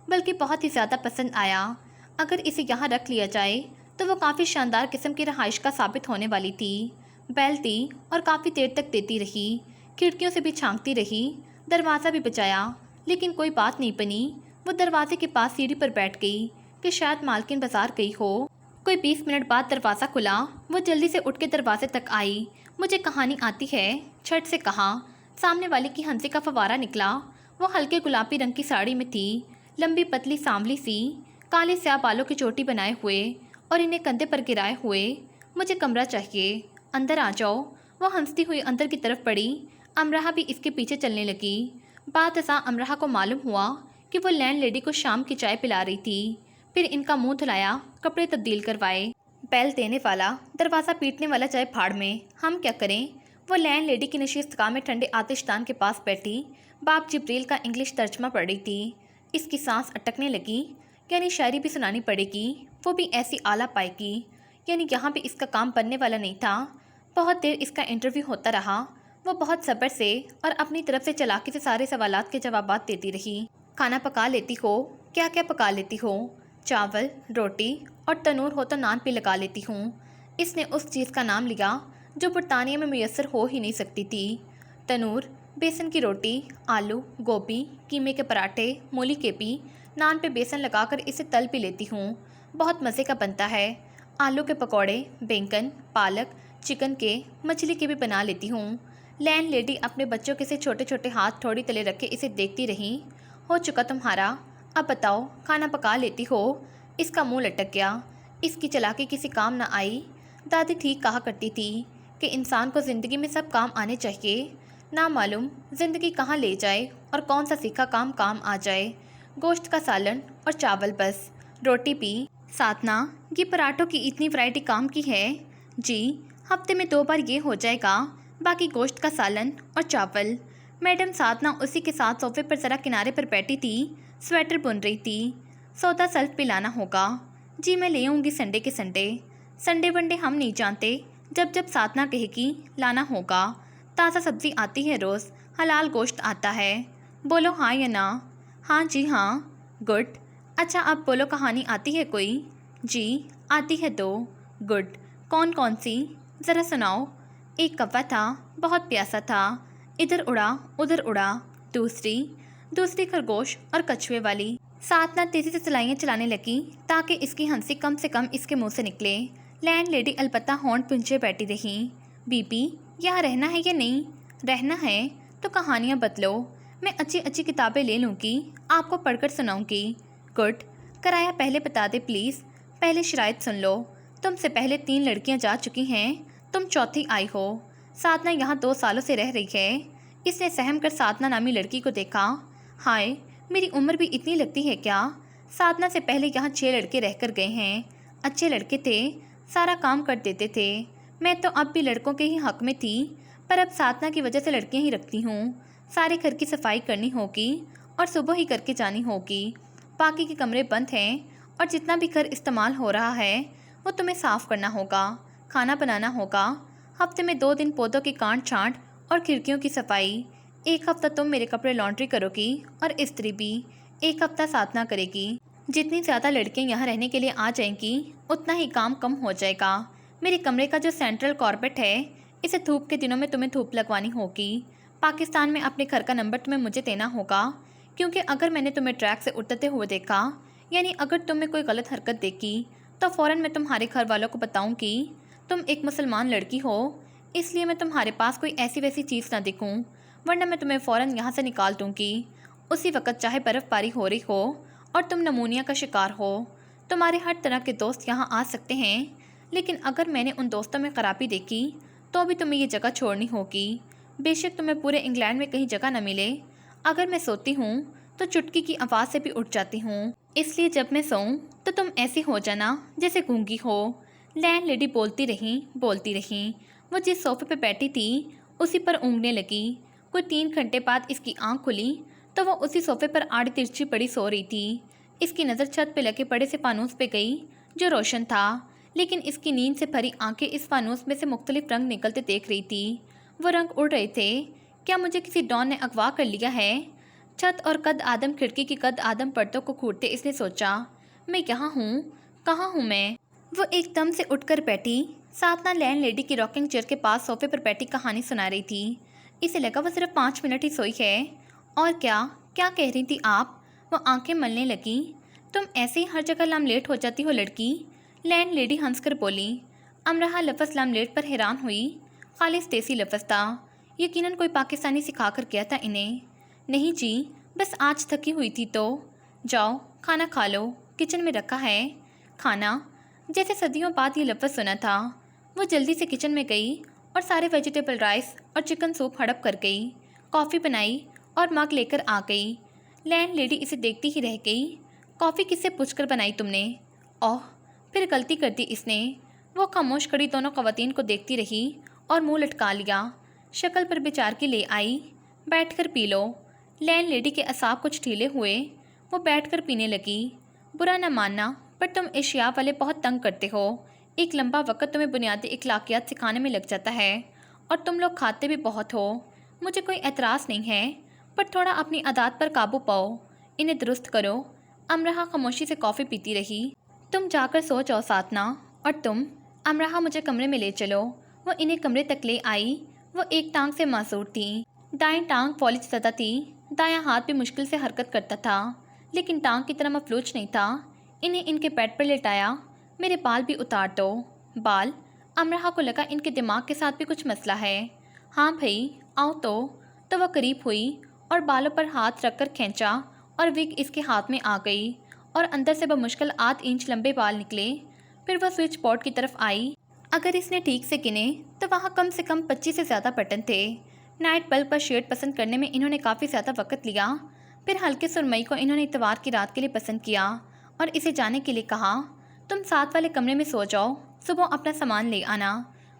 बल्कि बहुत ही ज़्यादा पसंद आया। अगर इसे यहाँ रख लिया जाए तो वो काफ़ी शानदार किस्म की रहाइश का साबित होने वाली थी। बैल दी और काफ़ी देर तक देती रही। खिड़कियों से भी झांकती रही, दरवाज़ा भी बजाया, लेकिन कोई बात नहीं बनी। वो दरवाजे के पास सीढ़ी पर बैठ गई कि शायद मालकिन बाजार गई हो। कोई 20 मिनट बाद दरवाज़ा खुला। वो जल्दी से उठ के दरवाजे तक आई। मुझे कहानी आती है, छठ से कहा। सामने वाले की हंसी का फवारा निकला। वो हल्के गुलाबी रंग की साड़ी में थी, लंबी पतली सांवली सी, काले स्याह बालों की चोटी बनाए हुए और इन्हें कंधे पर गिराए हुए। मुझे कमरा चाहिए, अंदर आ जाओ। वो हंसती हुई अंदर की तरफ बढ़ी। अमराहा भी इसके पीछे चलने लगी। बात ऐसा अमराहा को मालूम हुआ कि वो लैंड लेडी को शाम की चाय पिला रही थी। फिर इनका मुंह धुलाया, कपड़े तब्दील करवाए। बैल देने वाला, दरवाज़ा पीटने वाला चाहे भाड़ में, हम क्या करें। वो लैंड लेडी की नशिस्तगाह में ठंडे आतिशदान के पास बैठी बाप जिब्रील का इंग्लिश तर्जमा पढ़ रही थी। इसकी सांस अटकने लगी। यानी शायरी भी सुनानी पड़ेगी, वो भी ऐसी आला पाई की। यानी यहाँ भी इसका काम बनने वाला नहीं था। बहुत देर इसका इंटरव्यू होता रहा। वो बहुत सब्र से और अपनी तरफ से चालाकी से सारे सवालात के जवाबात देती रही। खाना पका लेती हो? क्या क्या पका लेती हो? चावल, रोटी और तनूर हो तो नान भी लगा लेती हूँ। इसने उस चीज़ का नाम लिया जो बरतानिया में मुयस्सर हो ही नहीं सकती थी। तनूर, बेसन की रोटी, आलू, गोभी, कीमे के पराठे, मूली के पी, नान पे बेसन लगाकर इसे तल भी लेती हूँ। बहुत मज़े का बनता है। आलू के पकौड़े, बैंगन, पालक, चिकन के, मछली के भी बना लेती हूँ। लैंड लेडी अपने बच्चों के से छोटे छोटे हाथ थोड़ी तले रखे इसे देखती रही। हो चुका तुम्हारा, अब बताओ खाना पका लेती हो? इसका मुंह लटक गया। इसकी चालाकी किसी काम न आई। दादी ठीक कहा करती थी कि इंसान को ज़िंदगी में सब काम आने चाहिए। ना मालूम ज़िंदगी कहाँ ले जाए और कौन सा सीखा काम काम आ जाए। गोश्त का सालन और चावल बस, रोटी भी। साधना, ये पराठों की इतनी वैरायटी काम की है? जी, हफ्ते में 2 बार ये हो जाएगा, बाकी गोश्त का सालन और चावल। मैडम साधना उसी के साथ सोफे पर ज़रा किनारे पर बैठी थी, स्वेटर बुन रही थी। सौदा सल्फ भी लाना होगा। जी मैं ले आऊँगी संडे के संडे। संडे वनडे हम नहीं जानते, जब जब साधना कहेगी लाना होगा। ताज़ा सब्ज़ी आती है रोज़, हलाल गोश्त आता है। बोलो हाँ या ना? हाँ जी हाँ। गुड। अच्छा अब बोलो कहानी आती है कोई? जी आती है 2। गुड। कौन कौन सी? ज़रा सुनाओ। एक कौवा था, बहुत प्यासा था, इधर उड़ा उधर उड़ा। दूसरी खरगोश और कछुए वाली। साधना तेज़ी से सलाइयाँ चलाने लगी ताकि इसकी हंसी कम से कम इसके मुंह से निकले। लैंड लेडी अलबत्ता होंठ पिंचे बैठी रही। बीबी, यहाँ रहना है या नहीं? रहना है तो कहानियाँ बदलो। मैं अच्छी अच्छी किताबें ले लूँगी, आपको पढ़कर सुनाऊँगी। गुड। किराया पहले बता दे प्लीज़। पहले शराइत सुन लो। तुमसे पहले 3 लड़कियाँ जा चुकी हैं, तुम चौथी आई हो। साधना यहाँ 2 सालों से रह रही है। इसने सहम कर साधना नामी लड़की को देखा। हाय, मेरी उम्र भी इतनी लगती है क्या? साधना से पहले यहाँ 6 लड़के रहकर गए हैं। अच्छे लड़के थे, सारा काम कर देते थे। मैं तो अब भी लड़कों के ही हक में थी, पर अब साधना की वजह से लड़कियाँ ही रखती हूँ। सारे घर की सफाई करनी होगी और सुबह ही करके जानी होगी। बाकी के कमरे बंद हैं और जितना भी घर इस्तेमाल हो रहा है वो तुम्हें साफ़ करना होगा, खाना बनाना होगा। हफ्ते में 2 दिन पौधों की काट छांट और खिड़कियों की सफाई। 1 हफ्ता तुम मेरे कपड़े लॉन्ड्री करोगी और इस्त्री भी। 1 हफ्ता साधना करेगी। जितनी ज़्यादा लड़कियां यहाँ रहने के लिए आ जाएंगी उतना ही काम कम हो जाएगा। मेरे कमरे का जो सेंट्रल कॉर्बेट है, इसे धूप के दिनों में तुम्हें धूप लगवानी होगी। पाकिस्तान में अपने घर का नंबर तुम्हें मुझे देना होगा, क्योंकि अगर मैंने तुम्हें ट्रैक से उतरते हुए देखा, यानी अगर तुम्हें कोई गलत हरकत देखी, तो फ़ौरन मैं तुम्हारे घर वालों को बताऊँगी तुम एक मुसलमान लड़की हो। इसलिए मैं तुम्हारे पास कोई ऐसी वैसी चीज़ ना दिखूँ, वरना मैं तुम्हें फ़ौरन यहाँ से निकाल दूँगी। उसी वक्त चाहे बर्फ़बारी हो रही हो और तुम नमूनिया का शिकार हो। तुम्हारे हर तरह के दोस्त यहाँ आ सकते हैं, लेकिन अगर मैंने उन दोस्तों में खराबी देखी तो भी तुम्हें ये जगह छोड़नी होगी। बेशक तुम्हें पूरे इंग्लैंड में कहीं जगह न मिले। अगर मैं सोती हूँ तो चुटकी की आवाज़ से भी उठ जाती हूँ, इसलिए जब मैं सोऊं तो तुम ऐसी हो जाना जैसे गूंगी हो। लैंड लेडी बोलती रही। वो जिस सोफे पर बैठी थी उसी पर ऊँगने लगी। कोई 3 घंटे बाद इसकी आँख खुली तो वह उसी सोफे पर आड़ी तिरछी पड़ी सो रही थी। इसकी नज़र छत पे लगे बड़े से फानूस पे गई जो रोशन था, लेकिन इसकी नींद से भरी आंखें इस फानूस में से मुख्तलिफ रंग निकलते देख रही थी। वो रंग उड़ रहे थे। क्या मुझे किसी डॉन ने अगवा कर लिया है? छत और कद आदम खिड़की की कद आदम पर्दों को घूरते इसने सोचा, मैं यहाँ हूँ, कहाँ हूँ मैं? वो एकदम से उठकर बैठी। साधना लैंड लेडी की रॉकिंग चेयर के पास सोफे पर बैठी कहानी सुना रही थी। इसे लगा वो सिर्फ 5 मिनट ही सोई है। और क्या क्या कह रही थी आप? वो आंखें मलने लगी। तुम ऐसे ही हर जगह लामलेट हो जाती हो लड़की। लैंड लेडी हंसकर बोली। अमराहा लफ्ज़ लामलेट पर हैरान हुई। खालिस देसी लफ्ज़ था, यकीनन कोई पाकिस्तानी सिखा कर गया था इन्हें। नहीं जी, बस आज थकी हुई थी तो जाओ खाना खा लो, किचन में रखा है खाना। जैसे सदियों बाद ये लफ्ज़ सुना था। वो जल्दी से किचन में गई और सारे वेजिटेबल राइस और चिकन सूप हड़प कर गई। कॉफ़ी बनाई और मग लेकर आ गई। लैंड लेडी इसे देखती ही रह गई। कॉफ़ी किससे पूछकर बनाई तुमने? ओह, फिर गलती कर दी इसने। वो खामोश खड़ी दोनों ख़वातीन को देखती रही और मुंह लटका लिया। शक्ल पर विचार की ले आई। बैठकर पी लो। लैंड लेडी के असाब कुछ ढीले हुए। वो बैठकर पीने लगी। बुरा न मानना, पर तुम एशिया वाले बहुत तंग करते हो। एक लंबा वक्त तुम्हें बुनियादी इखलाकियात सिखाने में लग जाता है और तुम लोग खाते भी बहुत हो। मुझे कोई एतराज़ नहीं है, पर थोड़ा अपनी आदत पर काबू पाओ, इन्हें दुरुस्त करो। अमरहा खामोशी से कॉफ़ी पीती रही। तुम जाकर सो जाओ साधना, और तुम अमरहा मुझे कमरे में ले चलो। वो इन्हें कमरे तक ले आई। वो एक टांग से मासूर थी। दाएं टांग फौलिज ज़्यादा थी। दायां हाथ भी मुश्किल से हरकत करता था, लेकिन टांग की तरह मफलूज नहीं था। इन्हें इनके बेड पर लेटाया। मेरे बाल भी उतार दो। बाल? अमरहा को लगा इनके दिमाग के साथ भी कुछ मसला है। हाँ भाई, आओ तो वह करीब हुई और बालों पर हाथ रखकर खींचा और विग इसके हाथ में आ गई और अंदर से बमुश्किल 8 इंच लंबे बाल निकले। फिर वह स्विच बोर्ड की तरफ आई। अगर इसने ठीक से गिने तो वहाँ कम से कम 25 से ज़्यादा बटन थे। नाइट बल्ब पर शेड पसंद करने में इन्होंने काफ़ी ज़्यादा वक्त लिया। फिर हल्के सुरमई को इन्होंने इतवार की रात के लिए पसंद किया और इसे जाने के लिए कहा। तुम साथ वाले कमरे में सो जाओ, सुबह अपना सामान ले आना।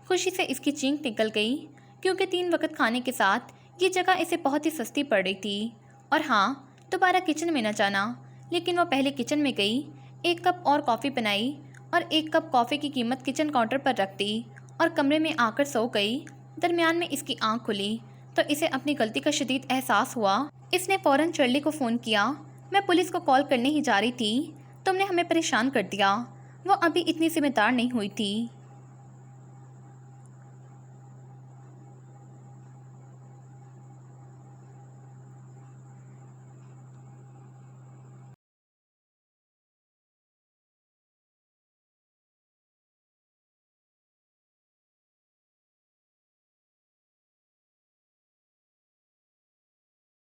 खुशी से इसकी चींख निकल गई, क्योंकि 3 वक्त खाने के साथ ये जगह इसे बहुत ही सस्ती पड़ रही थी। और हाँ, दोबारा किचन में न जाना। लेकिन वह पहले किचन में गई, 1 कप और कॉफ़ी बनाई और 1 कप कॉफ़ी की कीमत किचन काउंटर पर रख दी और कमरे में आकर सो गई। दरमियान में इसकी आंख खुली तो इसे अपनी गलती का शदीद एहसास हुआ। इसने फ़ौरन चर्ली को फ़ोन किया। मैं पुलिस को कॉल करने ही जा रही थी, तुमने हमें परेशान कर दिया। वो अभी इतनी जिम्मेदार नहीं हुई थी।